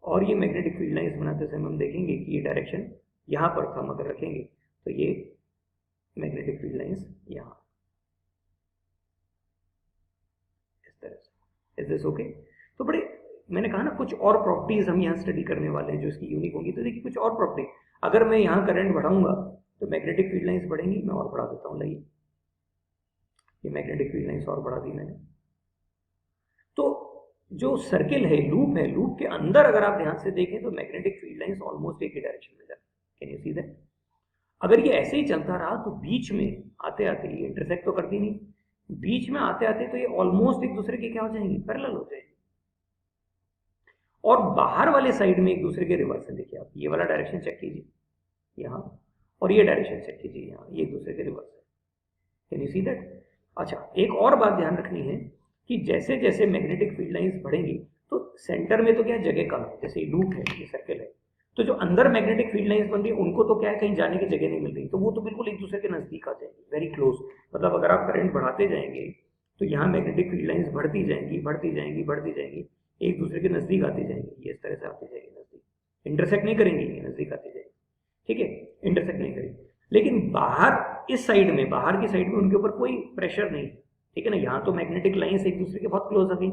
और ये मैग्नेटिक फील्ड लाइंस बनाते समय हम देखेंगे कि ये डायरेक्शन यहाँ पर थंब अगर रखेंगे तो ये मैग्नेटिक फील्ड लाइंस यहाँ इस तरह से। Is this okay? तो बड़े, मैंने कहा ना कुछ और प्रॉपर्टीज हम यहाँ स्टडी करने वाले हैं जो इसकी यूनिक होंगी। तो देखिए कुछ और प्रॉपर्टी, अगर मैं यहाँ करंट बढ़ाऊंगा तो मैग्नेटिक फील्ड लाइंस बढ़ेंगी। मैं और बढ़ा देता हूँ, लाइए ये मैग्नेटिक फील्ड लाइंस और बढ़ा दी मैंने। तो जो सर्किल है, लूप है, लूप के अंदर अगर आप ध्यान से देखें तो मैग्नेटिक फील्ड लाइंस ऑलमोस्ट एक ही डायरेक्शन में जाती है। Can you see that? अगर ये ऐसे ही चलता रहा तो बीच में आते आते ये इंटरसेक्ट तो करती नहीं, बीच में आते आते तो ये ऑलमोस्ट एक दूसरे के क्या हो जाएंगी? पैरेलल हो जाएंगे। और बाहर वाले साइड में एक दूसरे के रिवर्स है। देखिए आप ये वाला डायरेक्शन चेक कीजिए यहाँ, और ये डायरेक्शन चेक कीजिए यहाँ, ये एक दूसरे के रिवर्स है। Can you see that? अच्छा, एक और बात ध्यान रखनी है कि जैसे जैसे मैग्नेटिक फील्ड लाइंस बढ़ेंगी तो सेंटर में तो क्या जगह कम है, जैसे लूप है, ये सर्कल है, तो जो अंदर मैग्नेटिक फील्ड लाइंस बन रही है उनको तो क्या है, कहीं जाने की जगह नहीं मिल रही, तो वो तो बिल्कुल एक दूसरे के नजदीक आ जाएंगे, वेरी क्लोज। मतलब अगर आप करंट बढ़ाते जाएंगे तो यहाँ मैग्नेटिक फील्ड लाइंस बढ़ती जाएंगी, बढ़ती जाएंगी, बढ़ती जाएंगी, एक दूसरे के नजदीक आती जाएंगी, ये इस तरह से आती जाएगी नजदीक, इंटरसेक्ट नहीं करेंगी, ये नजदीक आती जाएगी। ठीक है, इंटरसेक्ट नहीं करेंगी। लेकिन बाहर इस साइड में, बाहर की साइड में उनके ऊपर कोई प्रेशर नहीं, ठीक है ना। यहाँ तो मैग्नेटिक लाइंस एक दूसरे के बहुत क्लोज आ गई,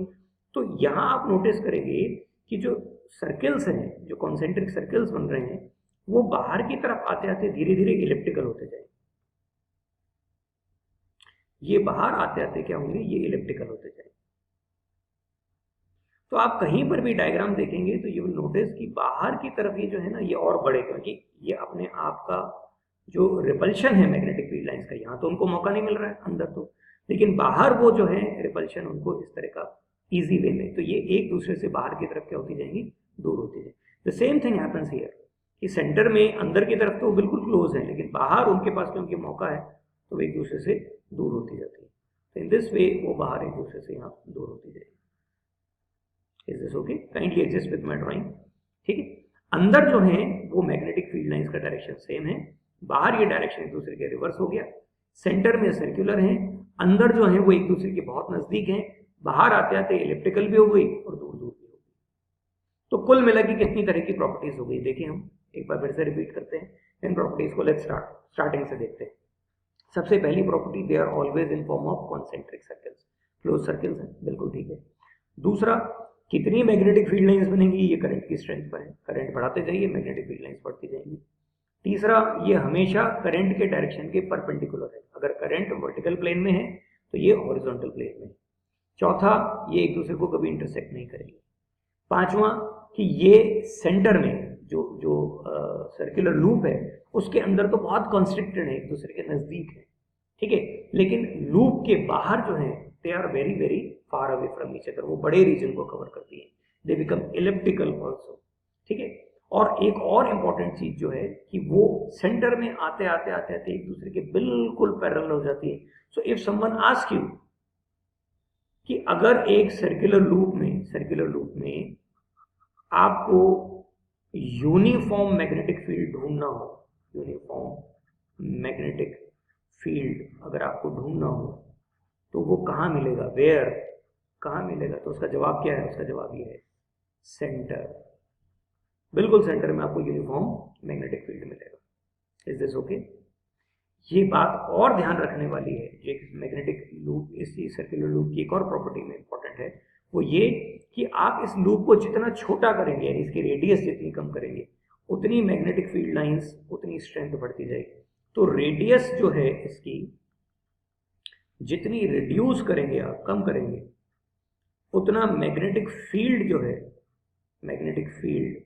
तो यहाँ आप नोटिस करेंगे कि जो सर्कल्स हैं, जो कॉन्सेंट्रिक सर्कल्स बन रहे हैं, वो बाहर की तरफ आते आते धीरे धीरे इलेप्टिकल होते जाएंगे। ये बाहर आते आते क्या होंगे, ये इलेप्टिकल होते जाएंगे। तो आप कहीं पर भी डायग्राम देखेंगे तो यू विल नोटिस कि बाहर की तरफ ये जो है ना ये और बड़े, क्योंकि ये अपने आप का जो रिपल्शन है मैग्नेटिक फील्ड लाइंस का, यहाँ तो उनको मौका नहीं मिल रहा है अंदर तो, लेकिन बाहर वो जो है रिपल्शन उनको इस तरह का इजी वे में, तो ये एक दूसरे से बाहर की तरफ क्या होती जाएंगी, दूर होती जाएंगी। The same thing happens here कि सेंटर में अंदर की तरफ तो बिल्कुल क्लोज है, लेकिन बाहर उनके पास क्योंकि मौका है तो वो एक दूसरे से दूर होती जाती है। तो इन दिस वे वो बाहर एक दूसरे से यहाँ दूर होती जाएगी। Is this okay? Kindly adjust with my drawing. ठीक है, अंदर जो है वो मैग्नेटिक फील्ड लाइंस का डायरेक्शन सेम है, बाहर ये डायरेक्शन एक दूसरे के रिवर्स हो गया, सेंटर में सर्कुलर है, अंदर जो है वो एक दूसरे के बहुत नजदीक है, बाहर आते आते इलिप्टिकल भी हो गई और दूर दूर भी हो गई। तो कुल मिला के कितनी तरह की प्रॉपर्टीज हो गई देखिए, हम एक बार फिर से रिपीट करते हैं इन प्रॉपर्टीज को। लेट्स स्टार्टिंग से देखते हैं। सबसे पहली property, they are always in form of concentric circles, close circles हैं, बिल्कुल ठीक है। दूसरा, कितनी मैग्नेटिक फील्ड लाइंस बनेंगी ये करंट की स्ट्रेंथ पर है, करंट बढ़ाते जाइए मैग्नेटिक फील्ड लाइंस बढ़ती जाएंगी। तीसरा, ये हमेशा करंट के डायरेक्शन के परपेंडिकुलर है, अगर करंट वर्टिकल प्लेन में है तो ये हॉरिजॉन्टल प्लेन में है। चौथा, ये एक दूसरे को कभी इंटरसेक्ट नहीं करेंगे। पांचवा, कि ये सेंटर में जो सर्कुलर लूप है उसके अंदर तो बहुत कॉन्स्ट्रिक्टेड है, एक दूसरे के नजदीक है, ठीक है, लेकिन लूप के बाहर जो है they are very very far away from each other, वो बड़े रीजन को कवर करती है, दे बिकम इलिप्टिकल ऑल्सो। ठीक है, और एक और इंपॉर्टेंट चीज जो है कि वो सेंटर में आते आते आते आते एक दूसरे के बिल्कुल पैरेलल हो जाती है। So if someone ask you कि अगर एक सर्कुलर लूप में आपको यूनिफॉर्म मैग्नेटिक फील्ड ढूंढना हो, यूनिफॉर्म मैग्नेटिक फील्ड अगर आपको ढूंढना हो तो वो कहाँ मिलेगा, वेयर, कहाँ मिलेगा? तो उसका जवाब क्या है? उसका जवाब ये है सेंटर, बिल्कुल सेंटर में आपको यूनिफॉर्म मैग्नेटिक फील्ड मिलेगा। Is this okay? ये बात और ध्यान रखने वाली है, जो मैग्नेटिक लूप, इस सर्कुलर लूप की एक और प्रॉपर्टी में इंपॉर्टेंट है, वो ये कि आप इस लूप को जितना छोटा करेंगे, यानी इसकी रेडियस जितनी कम करेंगे, उतनी मैग्नेटिक फील्ड लाइंस, उतनी स्ट्रेंथ बढ़ती जाएगी। तो रेडियस जो है इसकी जितनी रिड्यूस करेंगे आप, कम करेंगे, उतना मैग्नेटिक फील्ड जो है, मैग्नेटिक फील्ड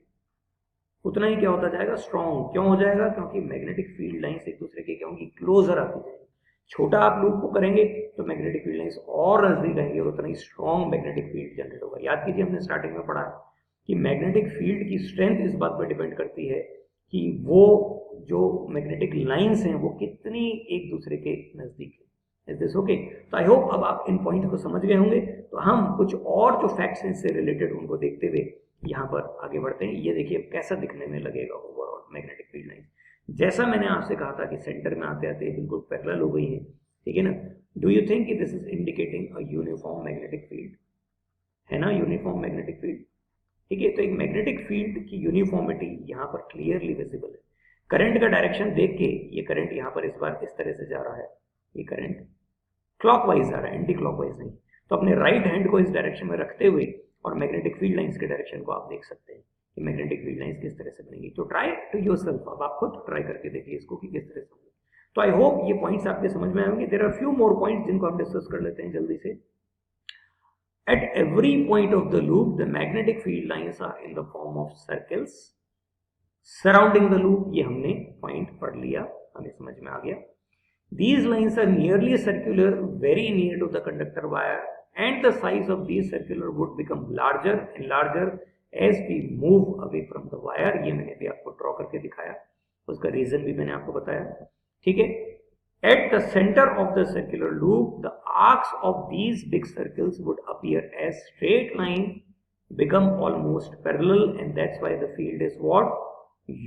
उतना ही क्या होता जाएगा, स्ट्रॉन्ग। क्यों हो जाएगा? क्योंकि मैग्नेटिक फील्ड लाइंस एक दूसरे के क्या होंगी, क्लोजर आती जाएगी। छोटा आप लूप को करेंगे तो मैग्नेटिक फील्ड लाइंस और नजदीक आएंगे और उतना ही स्ट्रॉन्ग मैग्नेटिक फील्ड जनरेट होगा। याद कीजिए, हमने स्टार्टिंग में पढ़ा है कि मैग्नेटिक फील्ड की स्ट्रेंथ इस बात पर डिपेंड करती है कि वो जो मैग्नेटिक लाइंस हैं वो कितनी एक दूसरे के नजदीक है। Is this okay? तो आई होप अब आप इन पॉइंट को समझ गए होंगे। तो हम कुछ और जो फैक्ट्स हैं इससे रिलेटेड उनको देखते हुए यहाँ पर आगे बढ़ते हैं। ये देखिए कैसा दिखने में लगेगा ओवरऑल मैग्नेटिक फील्ड लाइंस। जैसा मैंने आपसे कहा था कि सेंटर में आते आते बिल्कुल पैरेलल हो गई है, ठीक है ना? डू यू थिंक कि this is indicating a uniform magnetic field? है ना, यूनिफॉर्म मैग्नेटिक फील्ड, ठीक है। तो एक मैग्नेटिक फील्ड की यूनिफॉर्मिटी यहाँ पर क्लियरली विजिबल है। करंट का डायरेक्शन देख के, ये करंट यहाँ पर इस बार इस तरह से जा रहा है, ये करंट क्लॉकवाइज जा रहा है, एंटी क्लॉकवाइज नहीं। तो अपने राइट हैंड को इस डायरेक्शन में रखते हुए और मैग्नेटिक फील्ड लाइंस के डायरेक्शन को आप देख सकते हैं कि मैग्नेटिक फील्ड लाइंस किस तरह से बनेगी। तो ट्राई टू योरसेल्फ, अब आप खुद ट्राई करके देखिए इसको कि किस तरह से होगी। तो आई होप ये पॉइंट्स आपके समझ में आएंगे। There are few more points जिनको हम डिस्कस कर लेते हैं जल्दी से। At every point of the loop, the magnetic field lines are in the form of circles surrounding the loop. ये हमने पॉइंट पढ़ लिया, हमें समझ में आ गया। These lines are nearly circular, very near to the conductor wire, and the size of these circular would become larger and larger as we move away from the wire. ये मैंने भी आपको ड्रॉ करके दिखाया, उसका रीजन भी मैंने आपको बताया, ठीक है। At the center of the circular loop, the arcs of these big circles would appear as straight line, become almost parallel, and that's why the field is what?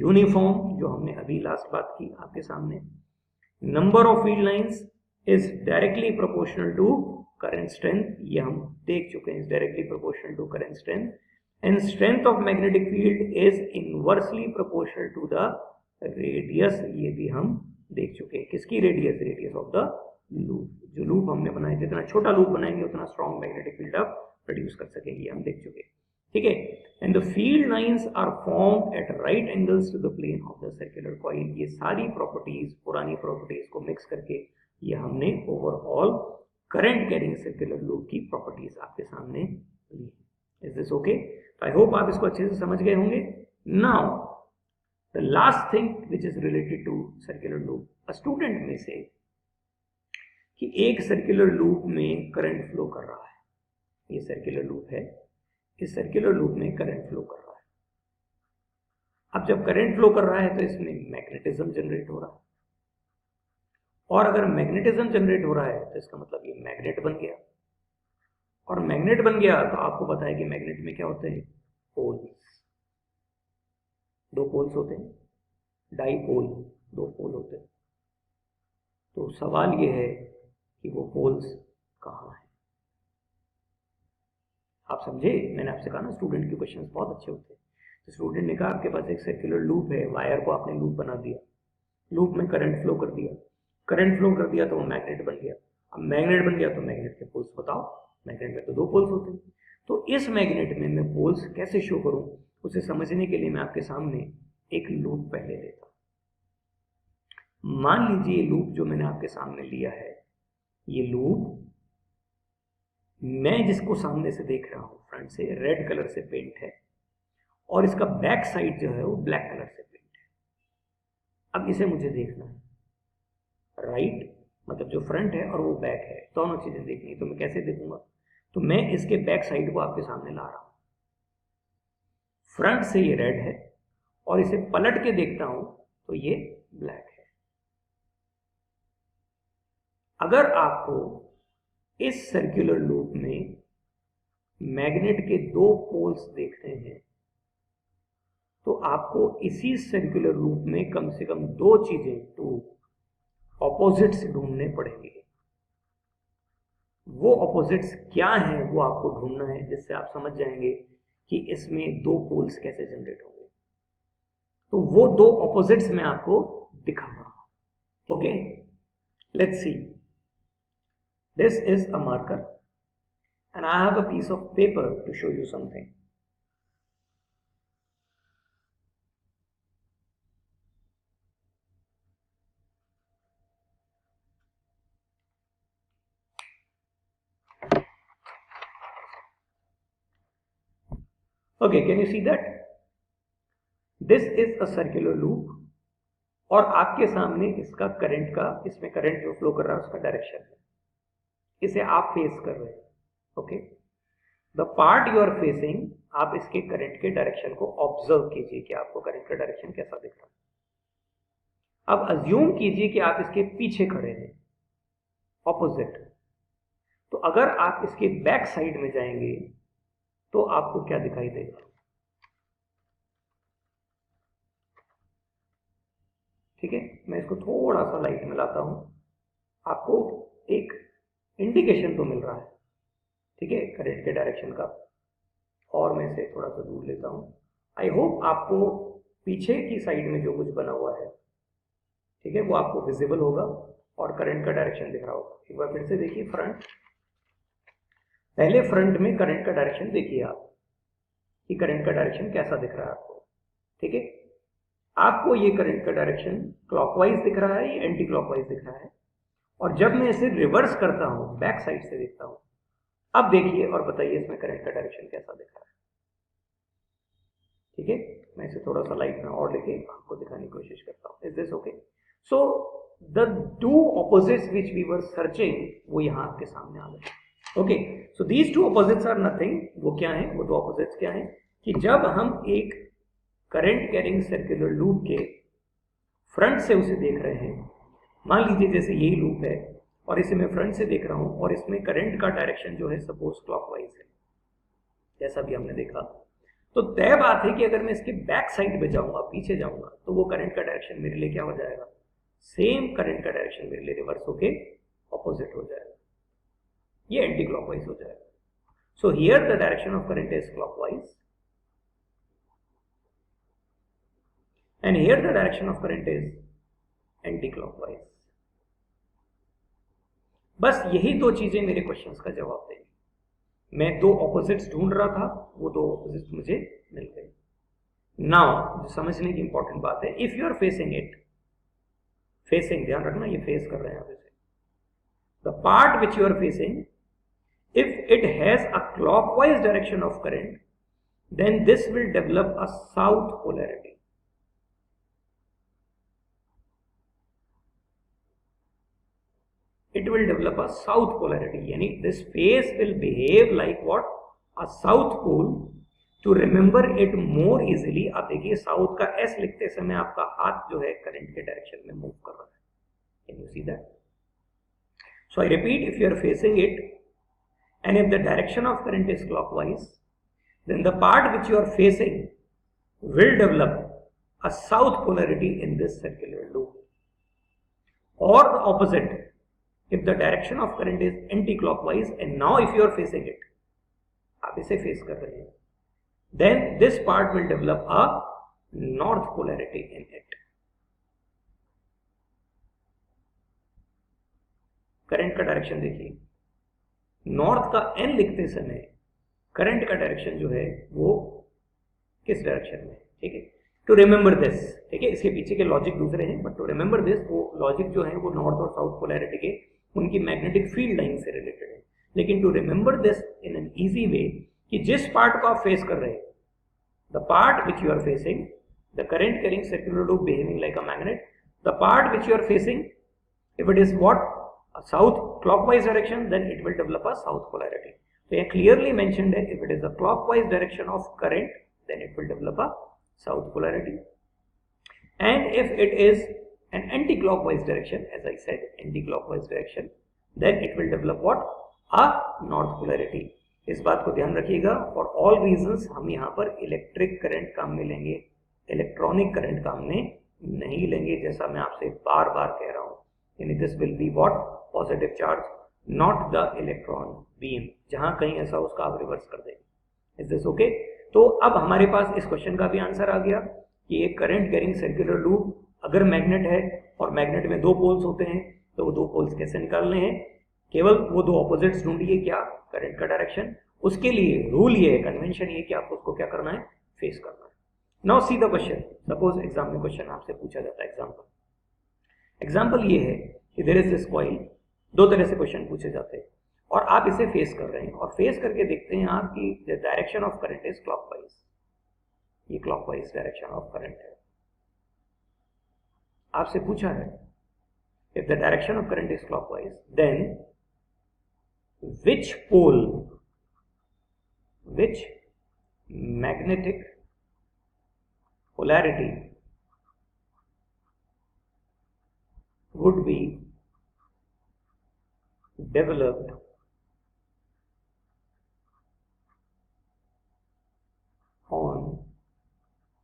Uniform, जो हमने अभी लास्ट बात की आपके सामने। Number of field lines is directly proportional to current strength, ये हम देख चुके हैं, is directly proportional to current strength, and strength of magnetic field is inversely proportional to the radius, ये भी हम देख चुके हैं। किसकी radius? Radius of the loop. जो लूप हमने बनाया, जितना छोटा लूप बनाएंगे उतना स्ट्रॉन्ग मैग्नेटिक फील्ड आप प्रोड्यूस कर सकेंगे, हम देख चुके हैं, ठीक है। And the field lines are formed at right angles to the plane of the circular coil. ये सारी प्रॉपर्टीज, पुरानी प्रॉपर्टीज को मिक्स करके ये हमने overall current carrying circular loop की प्रॉपर्टीज आपके सामने ली। Is this okay? I hope आप इसको अच्छे से समझ गए होंगे. Now the last thing which is related to circular loop. A student में से कि एक सर्कुलर लूप में करंट फ्लो कर रहा है. ये सर्कुलर लूप है, इस सर्कुलर लूप में करंट फ्लो कर रहा है. अब जब करंट फ्लो कर रहा है तो इसमें मैग्नेटिज्म जनरेट हो रहा है, और अगर मैग्नेटिज्म जनरेट हो रहा है तो इसका मतलब ये मैग्नेट बन गया. और मैग्नेट बन गया तो आपको पता है कि मैग्नेट में क्या होते हैं? पोल्स. 2 पोल्स होते हैं, डाईपोल, 2 पोल होते हैं. तो सवाल ये है कि वो पोल्स कहाँ हैं? आप समझे? मैंने आपसे कहा ना स्टूडेंट के क्वेश्चंस बहुत अच्छे होते हैं. तो स्टूडेंट ने कहा आपके पास एक सर्कुलर लूप है, वायर को आपने लूप बना दिया, लूप में करंट फ्लो कर दिया, करंट फ्लो कर दिया तो वो मैग्नेट बन गया. अब मैग्नेट बन गया तो मैग्नेट के पोल्स बताओ. मैग्नेट में तो 2 पोल्स होते हैं. तो इस मैग्नेट में मैं पोल्स कैसे शो करूं, उसे समझने के लिए मैं आपके सामने एक लूप पहले लेता हूं. मान लीजिए ये लूप जो मैंने आपके सामने लिया है, ये लूप मैं जिसको सामने से देख रहा हूं, फ्रंट से रेड कलर से पेंट है, और इसका बैक साइड जो है वो ब्लैक कलर से पेंट है. अब इसे मुझे देखना है. राइट मतलब जो फ्रंट है और वो बैक है, दोनों चीजें देखनी है. तो मैं कैसे देखूंगा? तो मैं इसके बैक साइड को आपके सामने ला रहा हूं. फ्रंट से ये रेड है और इसे पलट के देखता हूं तो ये ब्लैक है. अगर आपको इस सर्कुलर लूप में मैग्नेट के 2 पोल्स देखते हैं तो आपको इसी सर्कुलर लूप में कम से कम 2 चीजें, 2 ऑपोजिट्स ढूंढने पड़ेंगे. वो ऑपोजिट्स क्या हैं वो आपको ढूंढना है, जिससे आप समझ जाएंगे कि इसमें 2 पोल्स कैसे जनरेट होंगे. तो वो 2 ऑपोजिट्स मैं आपको दिखाऊंगा. Okay, let's see. This is a marker and I have a piece of paper to show you something. Okay, can you see that? This is a circular loop और आपके सामने इसका करंट का, इसमें करंट जो फ्लो कर रहा है उसका डायरेक्शन है. इसे आप फेस कर रहे हैं. Okay, the part you are facing, आप इसके करंट के डायरेक्शन को ऑब्जर्व कीजिए कि आपको करंट का डायरेक्शन कैसा दिख रहा है. अब अज्यूम कीजिए कि आप इसके पीछे खड़े हैं, ऑपोजिट. तो अगर आप इसके बैक साइड में जाएंगे तो आपको क्या दिखाई देगा? ठीक है, मैं इसको थोड़ा सा लाइट में लाता हूं, आपको एक इंडिकेशन तो मिल रहा है. ठीक है, करंट के डायरेक्शन का. और मैं इसे थोड़ा सा दूर लेता हूं. आई होप आपको पीछे की साइड में जो कुछ बना हुआ है, ठीक है, वो आपको विजिबल होगा और करंट का डायरेक्शन दिख रहा होगा. एक बार फिर से देखिए फ्रंट. पहले फ्रंट में करंट का डायरेक्शन देखिए आप कि करंट का डायरेक्शन कैसा दिख रहा है आपको. ठीक है, आपको ये करंट का डायरेक्शन क्लॉकवाइज दिख रहा है, ये एंटी क्लॉकवाइज दिख रहा है. और जब मैं इसे रिवर्स करता हूं, बैक साइड से देखता हूं, अब देखिए और बताइए इसमें करंट का डायरेक्शन कैसा दिख रहा है. ठीक है, मैं इसे थोड़ा सा लाइट में और लेके आपको दिखाने की कोशिश करता हूं. Is this okay? So the 2 opposites which we were searching वो यहां आपके सामने आ गए. Okay, so these 2 opposites are nothing. वो क्या है? वो 2 ऑपोजिट्स क्या है कि जब हम एक करंट कैरिंग सर्कुलर लूप के फ्रंट से उसे देख रहे हैं, मान लीजिए जैसे यही लूप है और इसे मैं फ्रंट से देख रहा हूं और इसमें करंट का डायरेक्शन जो है सपोज क्लॉकवाइज है, जैसा भी हमने देखा, तो तय बात है कि अगर मैं इसके बैक साइड पे जाऊंगा, पीछे जाऊंगा, तो वो करंट का डायरेक्शन मेरे लिए क्या हो जाएगा? सेम करंट का डायरेक्शन मेरे लिए रिवर्स होके ऑपोजिट हो जाएगा, ये एंटी क्लॉकवाइज हो जाएगा. So here the direction of current is clockwise and here the direction of current is anti-clockwise. बस यही 2 चीजें मेरे क्वेश्चंस का जवाब देंगी. मैं 2 ऑपोजिट्स ढूंढ रहा था, वो 2 ऑपोजिट्स मुझे मिल गए. नाउ समझने की इंपॉर्टेंट बात है, if you are facing it, facing ध्यान रखना, ये फेस कर रहे हैं आप इसे. The part which you are facing if it has a clockwise direction of current, then this will develop a south polarity. It will develop a south polarity, यानी this phase will behave like what? A south pole. To remember it more easily, आप देखिए south का S लिखते समय आपका हाथ जो है करंट के डायरेक्शन में मूव कर रहा है. Can you see that? So I repeat, if you are facing it and if the direction of current is clockwise, then the part which you are facing will develop a south polarity in this circular loop. Or the opposite, if the direction of current is anti-clockwise and now if you are facing it, आप इसे face कर रहे हैं, then this part will develop a north polarity in it. Current का direction देखिए, north का N लिखते समय करंट का डायरेक्शन जो है वो किस डायरेक्शन में, ठीक है. टू रिमेंबर दिस, ठीक है, इसके पीछे के लॉजिक दूसरे हैं, बट टू रिमेंबर दिस, वो लॉजिक जो है वो नॉर्थ और साउथ पोलैरिटी के उनकी मैग्नेटिक फील्ड लाइन से रिलेटेड है. लेकिन to remember this in an easy way, कि जिस पार्ट को आप फेस कर रहे हैं, the part which you are facing, the current carrying circular loop behaving like a magnet, the part which you are facing, if it is what, south clockwise direction, then it will develop a south polarity. तो ये clearly mentioned है, if it is a clockwise direction of current, then it will develop a south polarity, and if it is an anti-clockwise direction, as I said, anti-clockwise direction, then it will develop what? A north polarity. इस बात को ध्यान रखिएगा. for all reasons हम यहाँ पर electric current काम में लेंगे, इलेक्ट्रॉनिक करंट काम में नहीं लेंगे, जैसा मैं आपसे बार बार कह रहा हूँ. यानी this will be what? Positive charge, not the electron beam. जहाँ कहीं ऐसा उसका आप रिवर्स कर देंगे. Is this okay? तो अब हमारे पास इस क्वेश्चन का भी आंसर आ गया कि एक करंट कैरिंग सर्कुलर लूप अगर मैग्नेट है और मैग्नेट में दो पोल्स होते हैं, तो वो दो पोल्स कैसे निकालने हैं? केवल वो दो ऑपोजिट्स ढूंढिए, क्या? करंट का डायरेक्शन. उसके लिए रूल ये है, कन्वेंशन ये कि आपको उसको क्या करना है? फेस करना है. Now see the question. Suppose exam में क्वेश्चन आपसे पूछा जाता है. एग्जाम्पल ये है कि देयर इज दिस कॉइल. दो तरह से क्वेश्चन पूछे जाते हैं और आप इसे फेस कर रहे हैं और फेस करके देखते हैं आप कि the direction of current is clockwise. ये क्लॉकवाइज डायरेक्शन ऑफ करंट है. आपसे पूछा है if the direction of current is clockwise, then which pole, which magnetic polarity would be developed on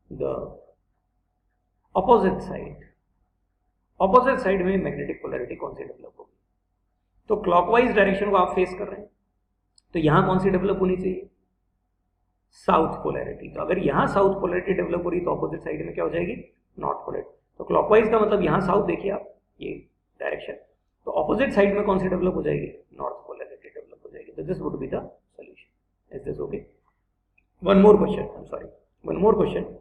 the opposite side. Opposite side में magnetic polarity कौन सी develop होगी? तो क्लॉकवाइज डायरेक्शन को आप फेस कर रहे हैं, तो यहां कौन सी डेवलप होनी चाहिए? South polarity. तो अगर यहां साउथ पोलैरिटी डेवलप हो रही तो ऑपोजिट साइड में क्या हो जाएगी? North polarity. तो क्लॉकवाइज का मतलब यहां साउथ, देखिए आप ये डायरेक्शन, तो ऑपोजिट साइड में कौन सी डेवलप हो जाएगी? नॉर्थ पोलैरिटी डेवलप हो जाएगी. तो this would be the solution. Is this okay? One more question.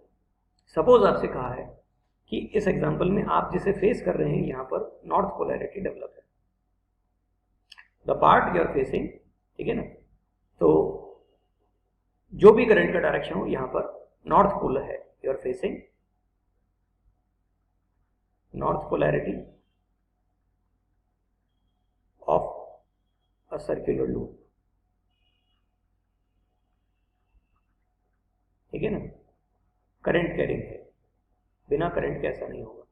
Suppose आपसे कहा है कि इस एग्जांपल में आप जिसे फेस कर रहे हैं यहां पर नॉर्थ पोलैरिटी डेवलप है. The part you are facing, ठीक है ना, तो जो भी करंट का डायरेक्शन हो यहां पर नॉर्थ पोल है, you are facing north polarity of a circular loop. ठीक है ना, करंट कैरिंग है, बिना करंट के ऐसा नहीं होगा.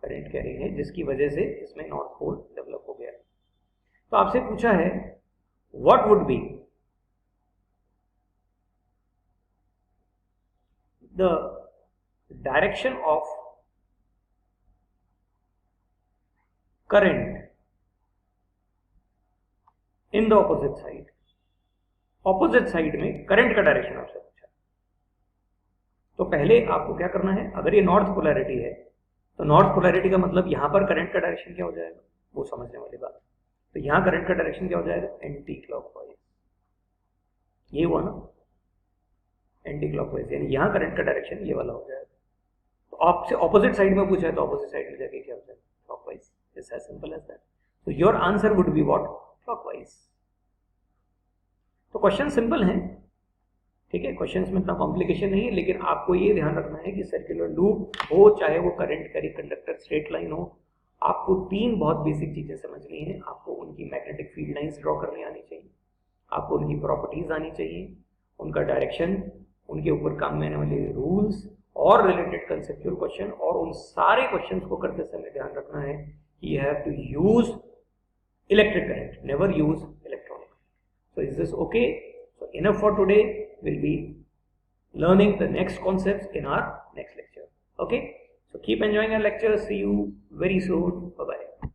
करंट कैरिंग है जिसकी वजह से इसमें नॉर्थ पोल डेवलप हो गया. तो आपसे पूछा है what would be the direction of current in the opposite side. Opposite side में करंट का डायरेक्शन आपसे पूछा. तो पहले आपको क्या करना है, अगर ये नॉर्थ पोलैरिटी है तो नॉर्थ पोलैरिटी का मतलब यहां पर करंट का डायरेक्शन क्या हो जाएगा, वो समझने वाली बात. तो यहां करंट का डायरेक्शन क्या हो जाएगा? Anti clockwise. ये हुआ ना, एंटी क्लॉकवाइज, यानी यहां करंट का डायरेक्शन ये वाला हो जाएगा. तो आपसे ऑपोजिट साइड में पूछा है तो ऑपोजिट साइड में जाके क्या हो जाएगा? Clockwise. It's as simple as that. So your answer would be what? Clockwise. तो क्वेश्चन सिंपल हैं, ठीक है, क्वेश्चंस में इतना कॉम्प्लिकेशन नहीं है, लेकिन आपको ये ध्यान रखना है कि सर्कुलर लूप हो चाहे वो current carrying conductor straight line हो, आपको तीन बहुत बेसिक चीजें समझनी है। आपको उनकी मैग्नेटिक फील्ड लाइंस ड्रॉ करनी आनी चाहिए, आपको उनकी प्रॉपर्टीज आनी चाहिए, उनका डायरेक्शन, उनके ऊपर काम में आने वाले रूल्स और रिलेटेड कंसेप्चुअल क्वेश्चन, और उन सारे क्वेश्चंस को करते समय ध्यान रखना है कि you have to use electric current, never use electronic. So is this okay? So enough for today. We'll be learning the next concepts in our next lecture. Okay? So keep enjoying our lecture. See you very soon. Bye-bye.